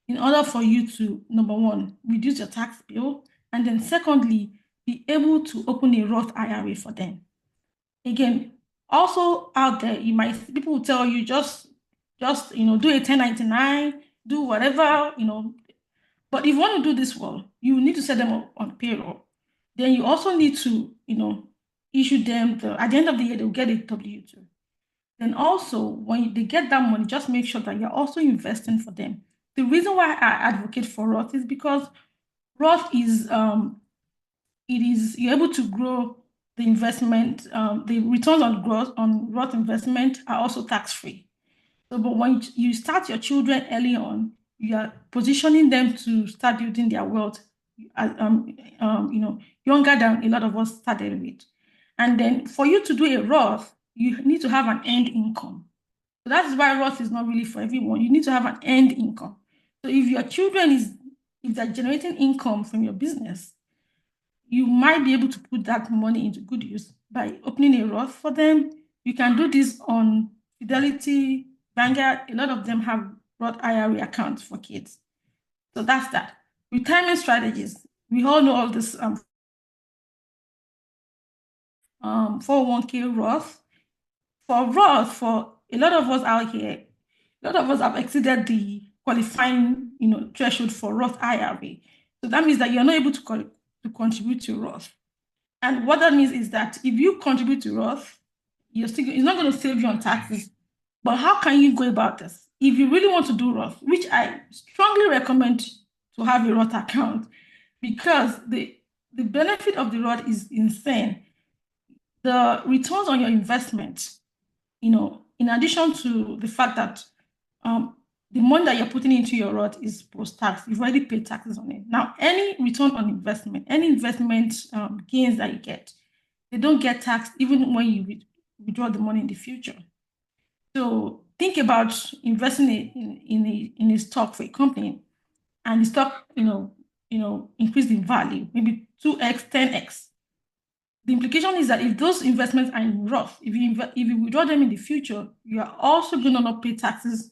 in order for you to, number one, reduce your tax bill, and then secondly, be able to open a Roth IRA for them. Again, also out there, people will tell you just do a 1099, do whatever, but if you want to do this well, you need to set them up on payroll. Then you also need to, issue them at the end of the year, they'll get a W-2. Then also, when they get that money, just make sure that you're also investing for them. The reason why I advocate for Roth is because Roth is, you're able to grow the investment, the returns on Roth investment are also tax-free. So, but when you start your children early on, you are positioning them to start building their wealth, younger than a lot of us started with. And then for you to do a Roth, you need to have an end income. So that's why Roth is not really for everyone. You need to have an end income. So if your children if they're generating income from your business, you might be able to put that money into good use by opening a Roth for them. You can do this on Fidelity, Vanguard. A lot of them have Roth IRA accounts for kids. So that's that. Retirement strategies. We all know all this 401k Roth. For Roth, for a lot of us out here, a lot of us have exceeded the qualifying, threshold for Roth IRA. So that means that you're not able to contribute to Roth. And what that means is that if you contribute to Roth, it's not going to save you on taxes. But how can you go about this? If you really want to do Roth, which I strongly recommend to have a Roth account, because the benefit of the Roth is insane. The returns on your investment, in addition to the fact that the money that you're putting into your Roth is post-tax, you've already paid taxes on it. Now, any return on investment, any investment gains that you get, they don't get taxed even when you withdraw the money in the future. So think about investing in a stock for a company, and the stock, increase in value, maybe 2x, 10x. The implication is that if those investments are in Roth, if you withdraw them in the future, you are also going to not pay taxes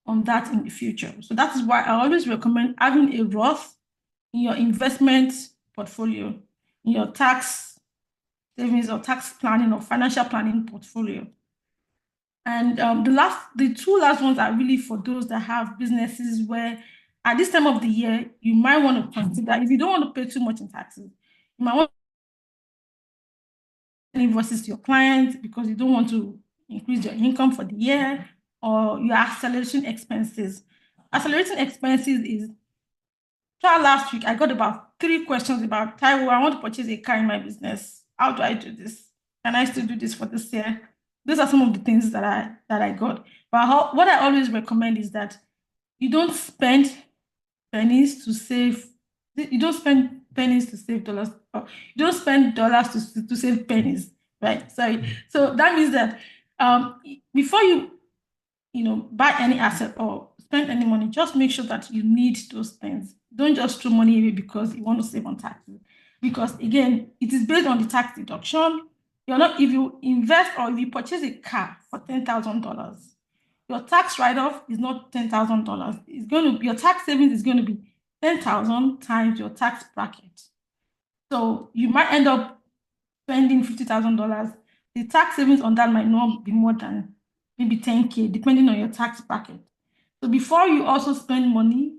on that in the future. So that is why I always recommend having a Roth in your investment portfolio, in your tax savings or tax planning or financial planning portfolio. And the two last ones are really for those that have businesses where at this time of the year, you might want to consider, if you don't want to pay too much in taxes, you might want invoices to your clients because you don't want to increase your income for the year, or your accelerating expenses. Accelerating expenses is, last week, I got about 3 questions about, Taiwo, I want to purchase a car in my business. How do I do this? Can I still do this for this year? Those are some of the things that I got. But what I always recommend is that you don't spend pennies to save. You don't spend pennies to save dollars. Or you don't spend dollars to save pennies, right? So that means that before you buy any asset or spend any money, just make sure that you need those things. Don't just throw money away because you want to save on taxes. Because again, it is based on the tax deduction. If you invest or if you purchase a car for $10,000, your tax write-off is not $10,000. It's going to be, your tax savings is going to be 10,000 times your tax bracket. So you might end up spending $50,000. The tax savings on that might not be more than maybe 10K, depending on your tax bracket. So before you also spend money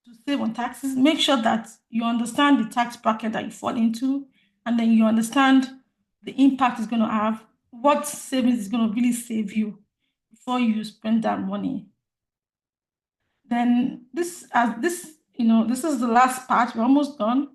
to save on taxes, make sure that you understand the tax bracket that you fall into, and then you understand the impact it's going to have, what savings is going to really save you before you spend that money. Then this is the last part. We're almost done.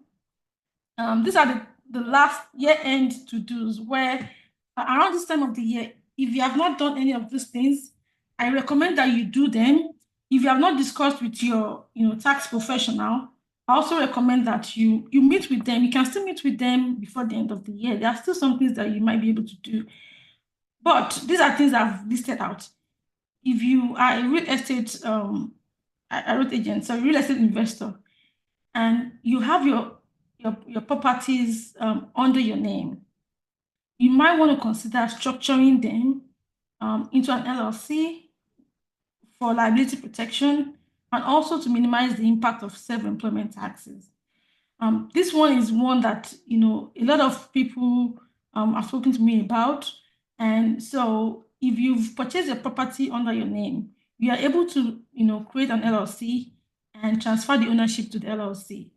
These are the last year-end to-dos, where around this time of the year, if you have not done any of these things, I recommend that you do them. If you have not discussed with your tax professional, I also recommend that you meet with them. You can still meet with them before the end of the year. There are still some things that you might be able to do. But these are things I've listed out. If you are a real estate agent, so real estate investor, and you have your properties under your name, you might want to consider structuring them into an LLC for liability protection, and also to minimize the impact of self-employment taxes. This one is one that a lot of people have spoken to me about. And so if you've purchased a property under your name, you are able to create an LLC and transfer the ownership to the LLC.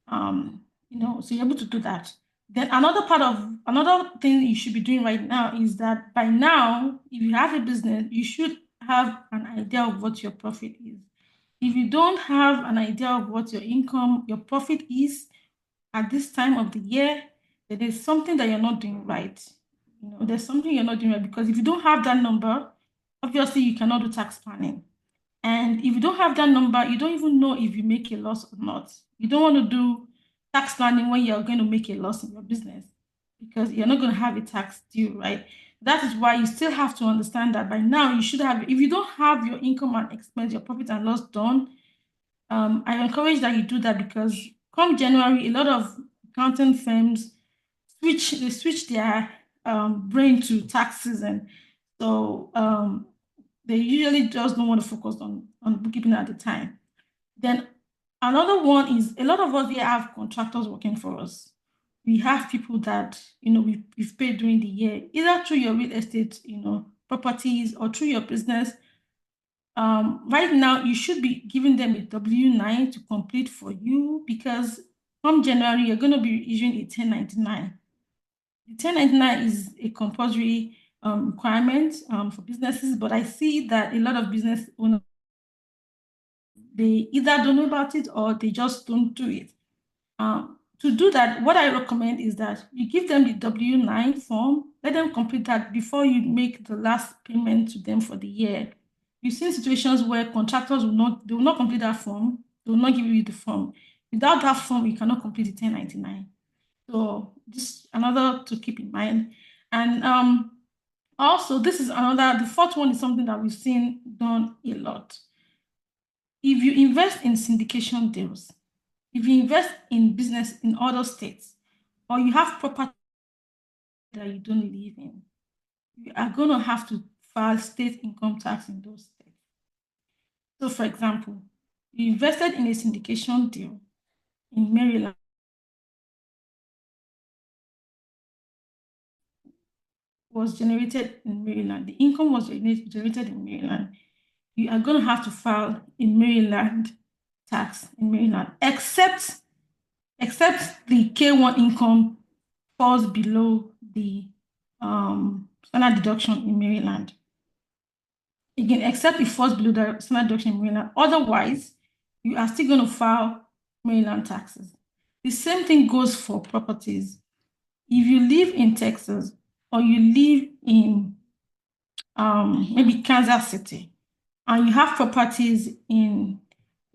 So you're able to do that. Then another thing you should be doing right now is that by now, if you have a business, you should have an idea of what your profit is. If you don't have an idea of what your profit is at this time of the year, then there's something that you're not doing right. There's something you're not doing right, because if you don't have that number, obviously you cannot do tax planning. And if you don't have that number, you don't even know if you make a loss or not. You don't want to do tax planning when you're going to make a loss in your business, because you're not going to have a tax due, right? That is why you still have to understand that by now you should have, if you don't have your income and expense, your profit and loss done, I encourage that you do that, because come January, a lot of accounting firms switch their brain to tax season. So they usually just don't want to focus on bookkeeping at the time. Then another one is a lot of us here have contractors working for us. We have people that we've paid during the year, either through your real estate, properties, or through your business. Right now, you should be giving them a W-9 to complete for you, because from January, you're going to be issuing a 1099. The 1099 is a compulsory requirement for businesses, but I see that a lot of business owners, they either don't know about it or they just don't do it. To do that, what I recommend is that you give them the W-9 form, let them complete that before you make the last payment to them for the year. You've seen situations where contractors will not complete that form, they will not give you the form. Without that form, you cannot complete the 1099. So this another to keep in mind. And also, this is another, the fourth one is something that we've seen done a lot. If you invest in syndication deals, if you invest in business in other states, or you have property that you don't live in, you are going to have to file state income tax in those states. So, for example, you invested in a syndication deal in Maryland, was generated in Maryland. The income was generated in Maryland. You are going to have to file in Maryland tax in Maryland, except the K1 income falls below the standard deduction in Maryland. Again, except it falls below the standard deduction in Maryland. Otherwise, you are still going to file Maryland taxes. The same thing goes for properties. If you live in Texas or you live in maybe Kansas City, and you have properties in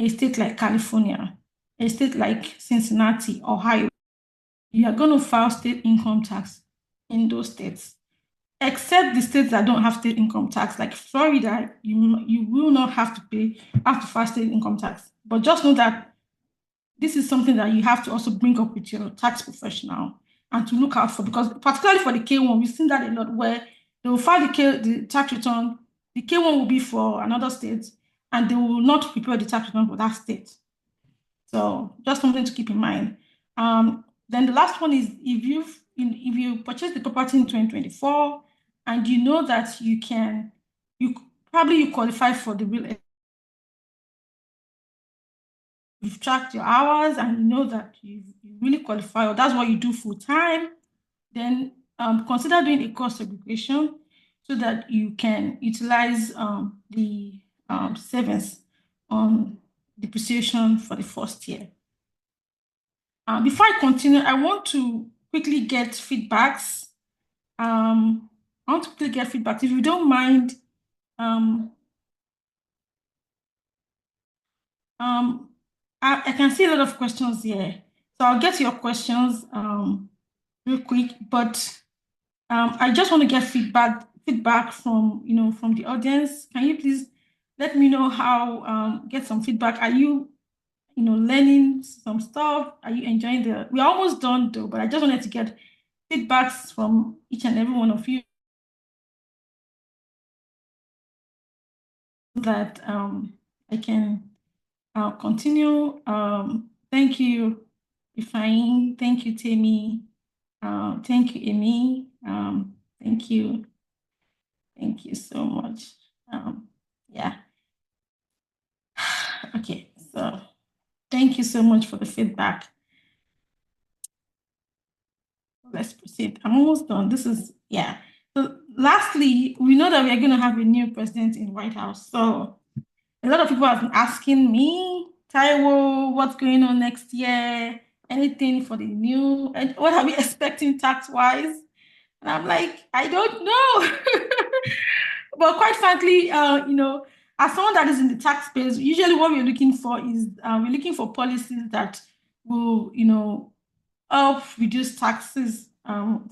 a state like California, a state like Cincinnati, Ohio, you are going to file state income tax in those states. Except the states that don't have state income tax, like Florida, you will not have to file state income tax. But just know that this is something that you have to also bring up with your tax professional and to look out for, because particularly for the K1, we've seen that a lot, where they will file the tax return. The K1 will be for another state, and they will not prepare the tax return for that state. So just something to keep in mind. Then the last one is if you purchase the property in 2024 and you know that you qualify for the real estate, you've tracked your hours and you know that you really qualify, or that's what you do full time, then consider doing a cost segregation so that you can utilize the savings on depreciation for the first year. Before I continue, I want to quickly get feedbacks. If you don't mind. I can see a lot of questions here, so I'll get to your questions real quick. But I just want to get feedback from the audience. Can you please let me know how get some feedback? Are you learning some stuff? Are you enjoying we're almost done though, but I just wanted to get feedbacks from each and every one of you so that I can continue. Thank you, Ifeanyi. Thank you, Temi. Thank you, Amy. Thank you. Thank you so much. Yeah. Okay, so thank you so much for the feedback. Let's proceed. I'm almost done. Yeah. So lastly, we know that we are going to have a new president in White House. So a lot of people have been asking me, Taiwo, what's going on next year? Anything for the new, and what are we expecting tax-wise? And I'm like, I don't know. But quite frankly, as someone that is in the tax space, usually what we're looking for is we're looking for policies that will, help reduce taxes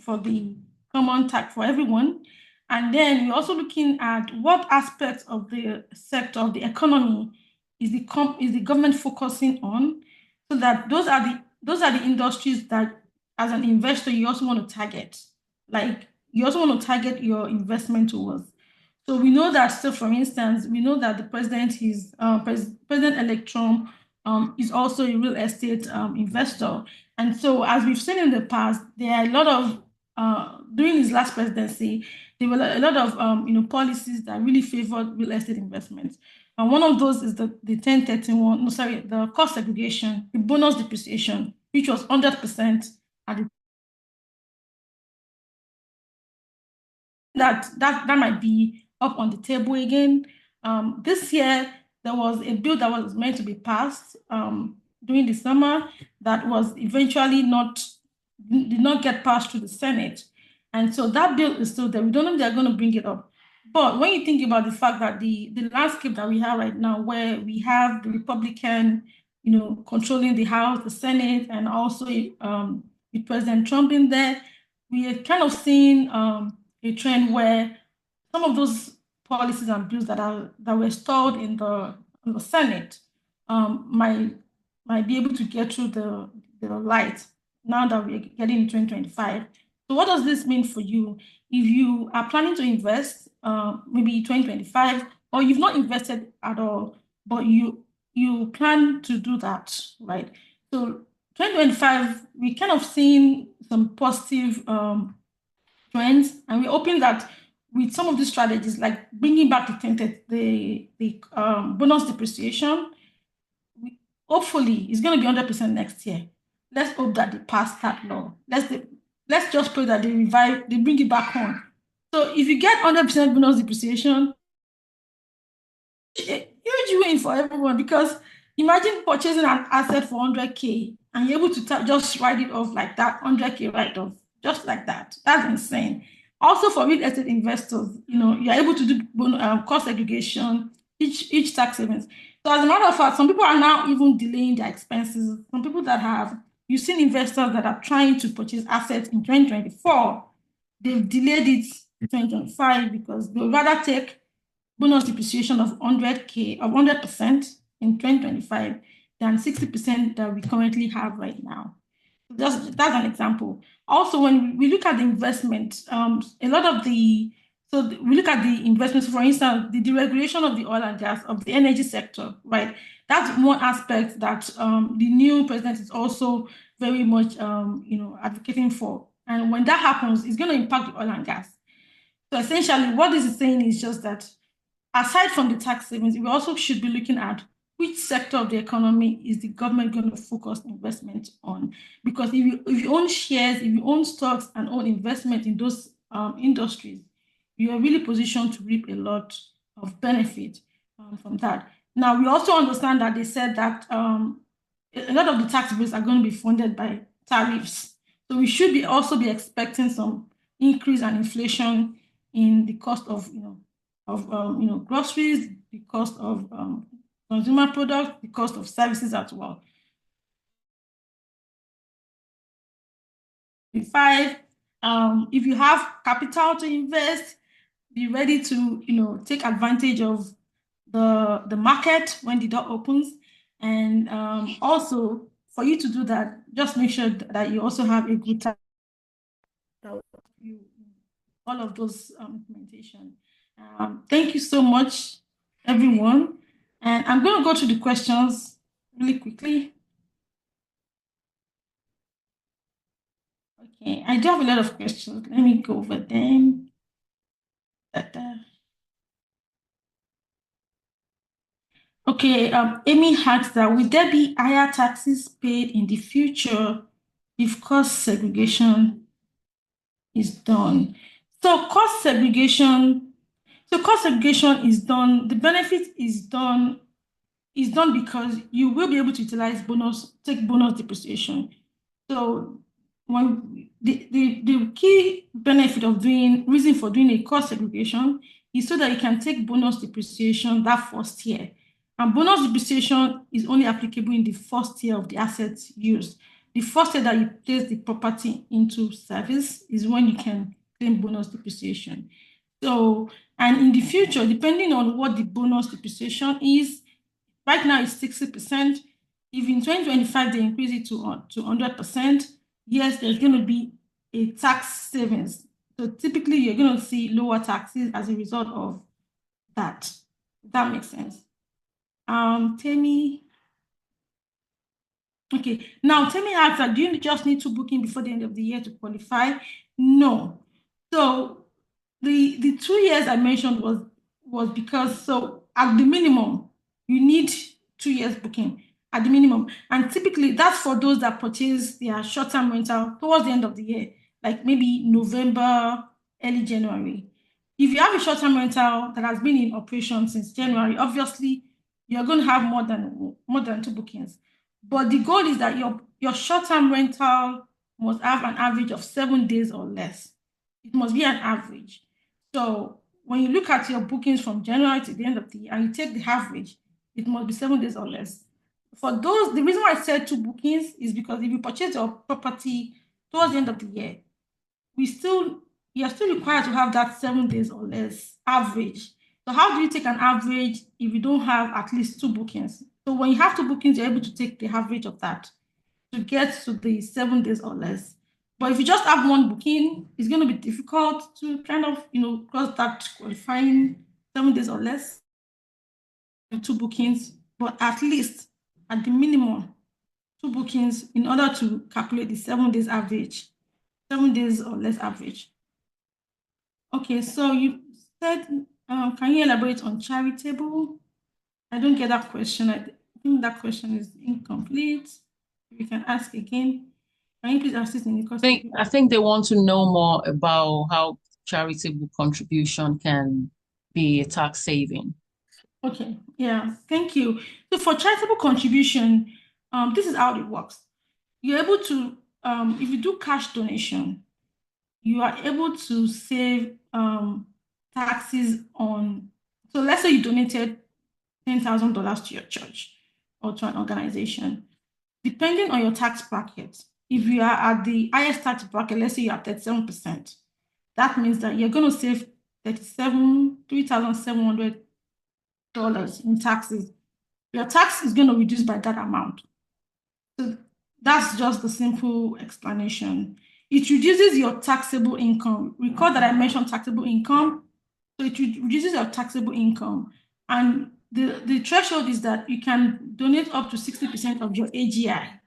for the common tax for everyone. And then we're also looking at what aspects of the sector of the economy is the government focusing on, so that those are the those are the industries that, as an investor, you also want to target. Like, you also want to target your investment towards. So we know that, so for instance, we know that the president is President-elect Trump is also a real estate investor. And so, as we've seen in the past, there are a lot of during his last presidency, there were a lot of policies that really favored real estate investments. And one of those is the 1031, no, sorry, the cost segregation, the bonus depreciation, which was 100% at the that might be up on the table again. This year, there was a bill that was meant to be passed during the summer that was eventually did not get passed through the Senate. And so that bill is still there. We don't know if they're going to bring it up. But when you think about the fact that the landscape that we have right now, where we have the Republican, controlling the House, the Senate, and also with President Trump in there, we are kind of seeing a trend where some of those policies and bills that were stalled in the Senate might be able to get through the light now that we're getting in 2025. So what does this mean for you? If you are planning to invest, maybe 2025, or you've not invested at all, but you plan to do that, right? So 2025, we kind of seen some positive trends, and we're hoping that with some of these strategies, like bringing back the bonus depreciation, hopefully it's going to be 100% next year. Let's hope that they pass that law. Let's just pray that they bring it back on. So if you get 100% bonus depreciation, huge win for everyone, because imagine purchasing an asset for 100K and you're able to just write it off like that, 100K write-off, just like that. That's insane. Also for real estate investors, you're able to do cost segregation, each tax savings. So as a matter of fact, some people are now even delaying their expenses. Some people you've seen investors that are trying to purchase assets in 2024, they've delayed it to 2025 because they'd rather take bonus depreciation of 100% in 2025 than 60% that we currently have right now. That's an example. Also, when we look at the investment, we look at the investments, for instance, the deregulation of the oil and gas, of the energy sector, right? That's one aspect that the new president is also very much, advocating for. And when that happens, it's going to impact the oil and gas. So essentially, what this is saying is just that, aside from the tax savings, we also should be looking at which sector of the economy is the government going to focus investment on? Because if you own shares, if you own stocks and own investment in those industries, you are really positioned to reap a lot of benefit from that. Now, we also understand that they said that a lot of the tax bills are going to be funded by tariffs. So we should also be expecting some increase and inflation in the cost of groceries, the cost of consumer products, the cost of services as well. 5, if you have capital to invest, be ready to take advantage of the market when the door opens. And also, for you to do that, just make sure that you also have a good time. All of those implementation. Thank you so much, everyone. And I'm going to go to the questions really quickly. Okay, I do have a lot of questions. Let me go over them. Okay, Amy asks that, will there be higher taxes paid in the future if cost segregation is done? So cost segregation is done, the benefit is done because you will be able to utilize take bonus depreciation. So when the key benefit of reason for doing a cost segregation is so that you can take bonus depreciation that first year. And bonus depreciation is only applicable in the first year of the assets used. The first year that you place the property into service is when you can claim bonus depreciation. So, and in the future, depending on what the bonus depreciation is, right now it's 60%. If in 2025 they increase it to 100%, yes, there's going to be a tax savings. So typically you're going to see lower taxes as a result of that. That makes sense. Temi. Okay, now Temi asks that, do you just need 2 bookings before the end of the year to qualify? No. So the 2 years I mentioned was because, so at the minimum, you need 2 years booking at the minimum. And typically that's for those that purchase their short-term rental towards the end of the year, like maybe November, early January. If you have a short-term rental that has been in operation since January, obviously you're going to have more than 2 bookings. But the goal is that your short-term rental must have an average of 7 days or less. It must be an average. So when you look at your bookings from January to the end of the year and you take the average, it must be 7 days or less. For those, the reason why I said 2 bookings is because if you purchase your property towards the end of the year, you're still required to have that 7 days or less average. So how do you take an average if you don't have at least 2 bookings? So when you have 2 bookings, you're able to take the average of that to get to the 7 days or less. But if you just have 1 booking, it's going to be difficult to kind of, cross that qualifying 7 days or less. 2 bookings, but at least at the minimum 2 bookings in order to calculate the 7 days average, 7 days or less average. Okay, so you said, can you elaborate on charitable? I don't get that question. I think that question is incomplete. You can ask again. Can you please assist in the course? I think they want to know more about how charitable contribution can be a tax saving. Okay, yeah, thank you. So for charitable contribution, this is how it works. You're able to, if you do cash donation, you are able to save taxes on, so let's say you donated $10,000 to your church or to an organization. Depending on your tax bracket, if you are at the highest tax bracket, let's say you are 37%, that means that you're going to save $3,700 in taxes. Your tax is going to reduce by that amount. So that's just the simple explanation. It reduces your taxable income. Recall that I mentioned taxable income. So it reduces your taxable income. And the threshold is that you can donate up to 60% of your AGI.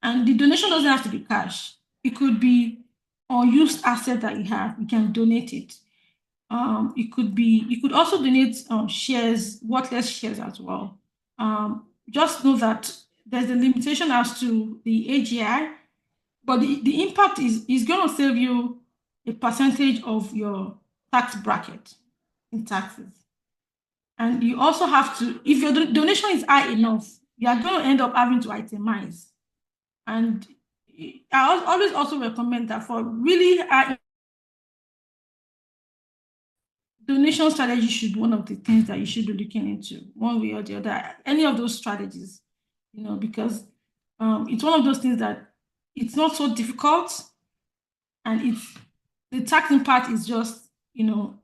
And the donation doesn't have to be cash. It could be unused asset that you have. You can donate it. You could also donate shares, worthless shares as well. Just know that there's a limitation as to the AGI, but the impact is going to save you a percentage of your tax bracket in taxes. And you also have to, if your donation is high enough, you are going to end up having to itemize. And I always also recommend that for really high donation strategy should be one of the things that you should be looking into one way or the other, any of those strategies, because it's one of those things that it's not so difficult, and the tax impact is just, you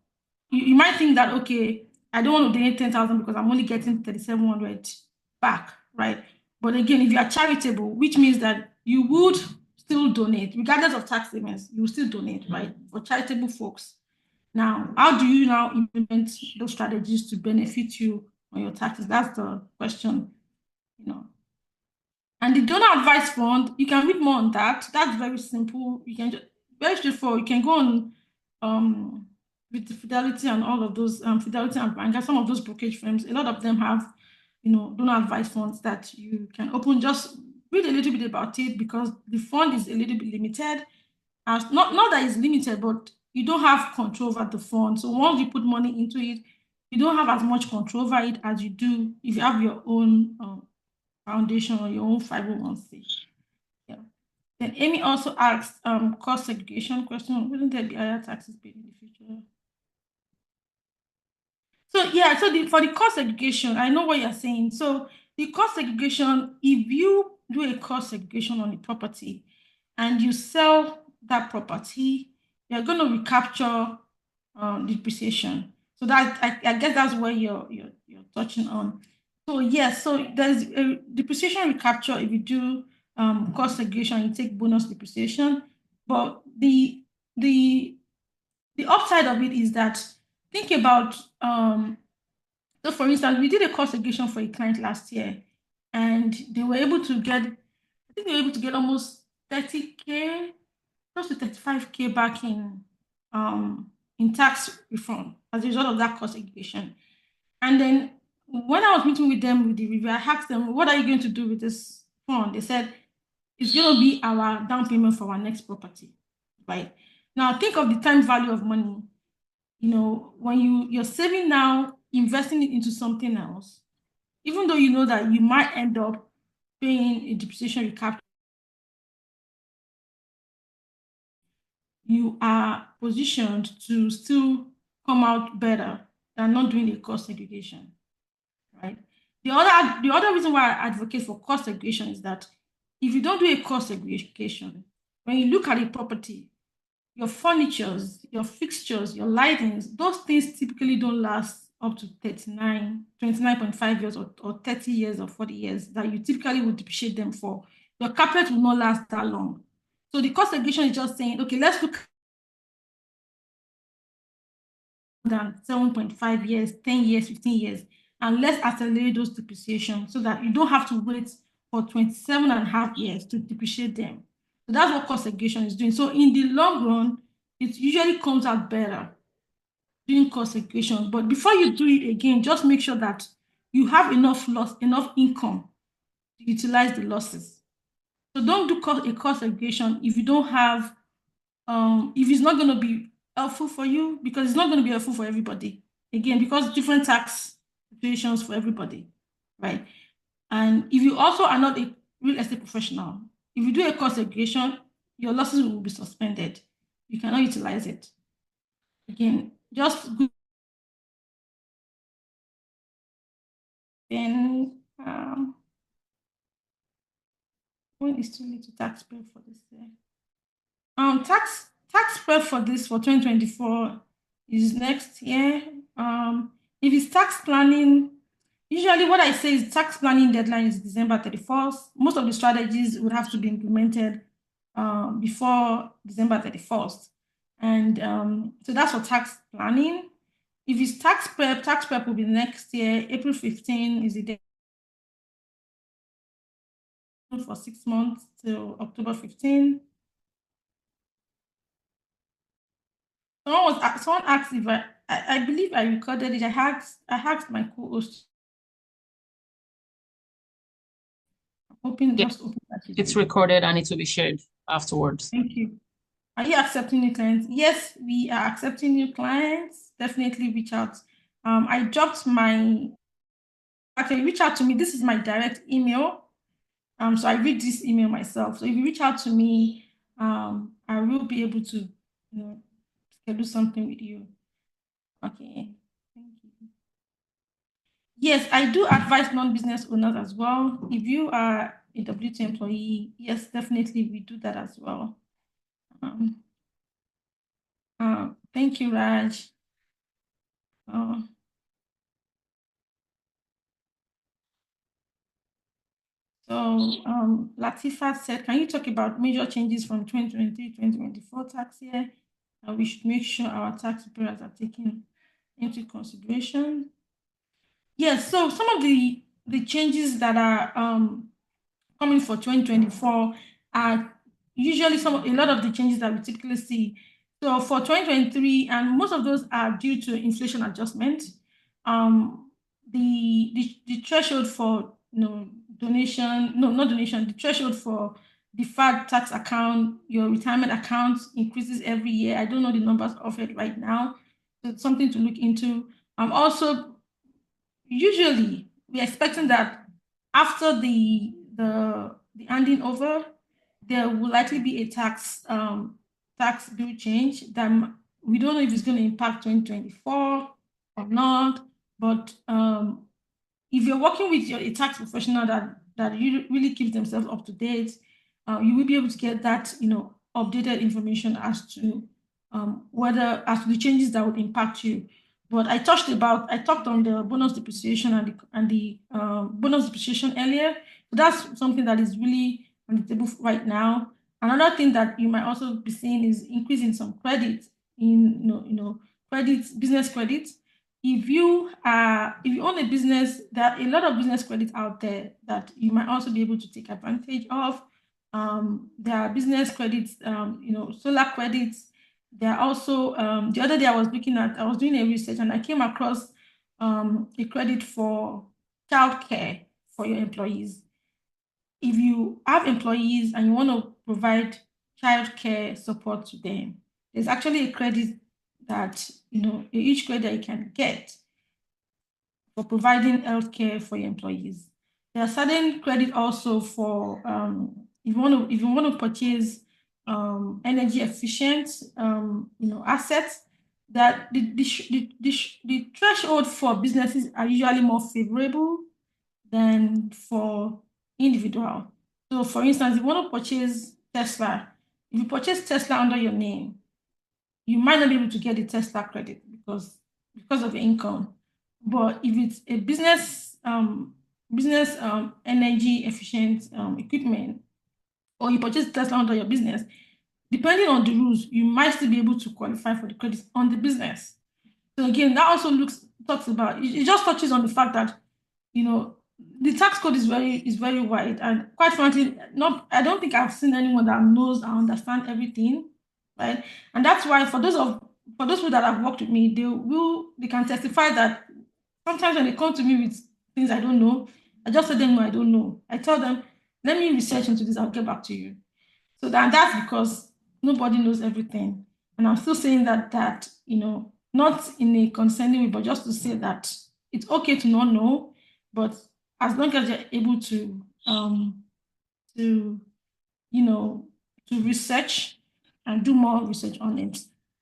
might think that, okay, I don't want to donate 10,000 because I'm only getting 3,700 back, right? But again, if you are charitable, which means that you would still donate, regardless of tax payments, you will still donate, right? For charitable folks. Now, how do you now implement those strategies to benefit you on your taxes? That's the question, And the donor advice fund, you can read more on that. That's very simple. You can very straightforward. You can go on with the Fidelity and all of those, Fidelity and Banker, some of those brokerage firms. A lot of them have, donor advice funds that you can open. Just read a little bit about it because the fund is a little bit limited. Not that it's limited, but you don't have control over the fund. So once you put money into it, you don't have as much control over it as you do if you have your own foundation or your own 501c. Yeah. Then Amy also asked cost segregation question. Wouldn't there be higher taxes paid in the future? So yeah, so for the cost segregation, I know what you're saying. So the cost segregation, if you do a cost segregation on a property and you sell that property, you're going to recapture depreciation. So that I guess that's where you're touching on. So yes, so there's a depreciation recapture. If you do cost segregation, you take bonus depreciation. But the upside of it is that think about so for instance, we did a cost segregation for a client last year, and they were able to get, I think they were able to get almost 30K, close to 35K back in tax refund as a result of that cost segregation. And then when I was meeting with them with the review, I asked them, what are you going to do with this fund? They said, it's going to be our down payment for our next property, right? Now, think of the time value of money. You know, when you're saving now, investing it into something else, even though you know that you might end up paying a depreciation recapture, you are positioned to still come out better than not doing a cost segregation, right? The other reason why I advocate for cost segregation is that if you don't do a cost segregation, when you look at a property, your furnitures, your fixtures, your lightings, those things typically don't last up to 29.5 years or 30 years or 40 years that you typically would depreciate them for. Your carpet will not last that long. So the cost segregation is just saying, okay, let's look than 7.5 years, 10 years, 15 years, and let's accelerate those depreciation so that you don't have to wait for 27.5 years to depreciate them. So that's what cost segregation is doing. So in the long run, it usually comes out better doing cost segregation. But before you do it again, just make sure that you have enough income to utilize the losses. So don't do a cost segregation if you don't have, if it's not going to be helpful for you, because it's not going to be helpful for everybody. Again, because different tax situations for everybody, right? And if you also are not a real estate professional, if you do a cost segregation, your losses will be suspended. You cannot utilize it. Again, just then when is too little tax prep for this year? Tax prep for this for 2024 is next year. If it's tax planning, usually what I say is tax planning deadline is December 31st. Most of the strategies would have to be implemented before December 31st. And so that's for tax planning. If it's tax prep will be next year. April 15 is the day for 6 months till October 15. Someone asked if I believe I recorded it. I asked my co-host. Open, Yeah. just open that. It's recorded and it will be shared afterwards. Thank you. Are you accepting new clients? Yes, we are accepting new clients. Definitely reach out. I dropped reach out to me. This is my direct email. So I read this email myself. So if you reach out to me, I will be able to, schedule something with you. Okay. Thank you. Yes, I do advise non-business owners as well. If you are a W2 employee, yes, definitely we do that as well. Thank you, Raj. So Latifa said, can you talk about major changes from 2023-2024 tax year? We should make sure our tax preparers are taken into consideration. Yes, so some of the changes that are coming for 2024 are usually a lot of the changes that we typically see. So for 2023, and most of those are due to inflation adjustment. The threshold for the threshold for deferred tax account, your retirement account increases every year. I don't know the numbers of it right now. So it's something to look into. Also, usually we're expecting that after the handing over, there will likely be a tax bill change that we don't know if it's going to impact 2024 or not. But if you're working with a tax professional that really keeps themselves up to date, you will be able to get that updated information as to the changes that would impact you. But I talked on the bonus depreciation and the bonus depreciation earlier. So that's something that is really on the table right now. Another thing that you might also be seeing is increasing some credit in credit, business credit. If you own a business, there are a lot of business credit out there that you might also be able to take advantage of. There are business credits, solar credits. There are also the other day I was doing a research and I came across a credit for childcare for your employees. If you have employees and you want to provide childcare support to them, there's actually a credit that each credit that you can get for providing healthcare for your employees. There are certain credit also for if you want to purchase energy efficient assets, that the threshold for businesses are usually more favorable than for individual. So for instance, if you want to purchase Tesla, if you purchase Tesla under your name, you might not be able to get the Tesla credit because of your income. But if it's a business energy efficient equipment, or you purchase Tesla under your business, depending on the rules, you might still be able to qualify for the credits on the business. So again, that also talks about it just touches on the fact that the tax code is very wide, and quite frankly, I don't think I've seen anyone that knows and understands everything, right? And that's why for those people that have worked with me, they can testify that sometimes when they come to me with things I don't know, I just tell them no, I don't know. I tell them, let me research into this, I'll get back to you. So that's because nobody knows everything. And I'm still saying that not in a concerning way, but just to say that it's okay to not know, but as long as you're able to research and do more research on it.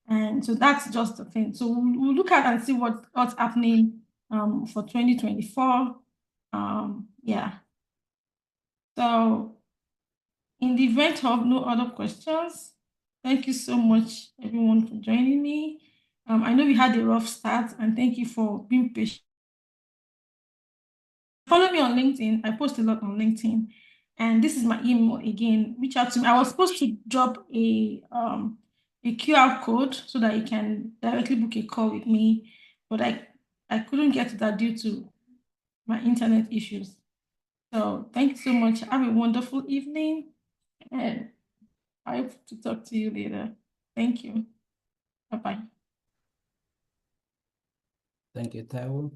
And so that's just the thing. So we'll look at and see what's happening for 2024. Yeah. So in the event of no other questions, thank you so much, everyone, for joining me. I know we had a rough start, and thank you for being patient. Follow me on LinkedIn. I post a lot on LinkedIn. And this is my email again. Reach out to me. I was supposed to drop a QR code so that you can directly book a call with me, but I couldn't get to that due to my internet issues. So thank you so much. Have a wonderful evening, and I hope to talk to you later. Thank you. Bye-bye. Thank you, Taiwo.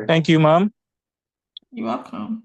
Thank you, Mom. You're welcome.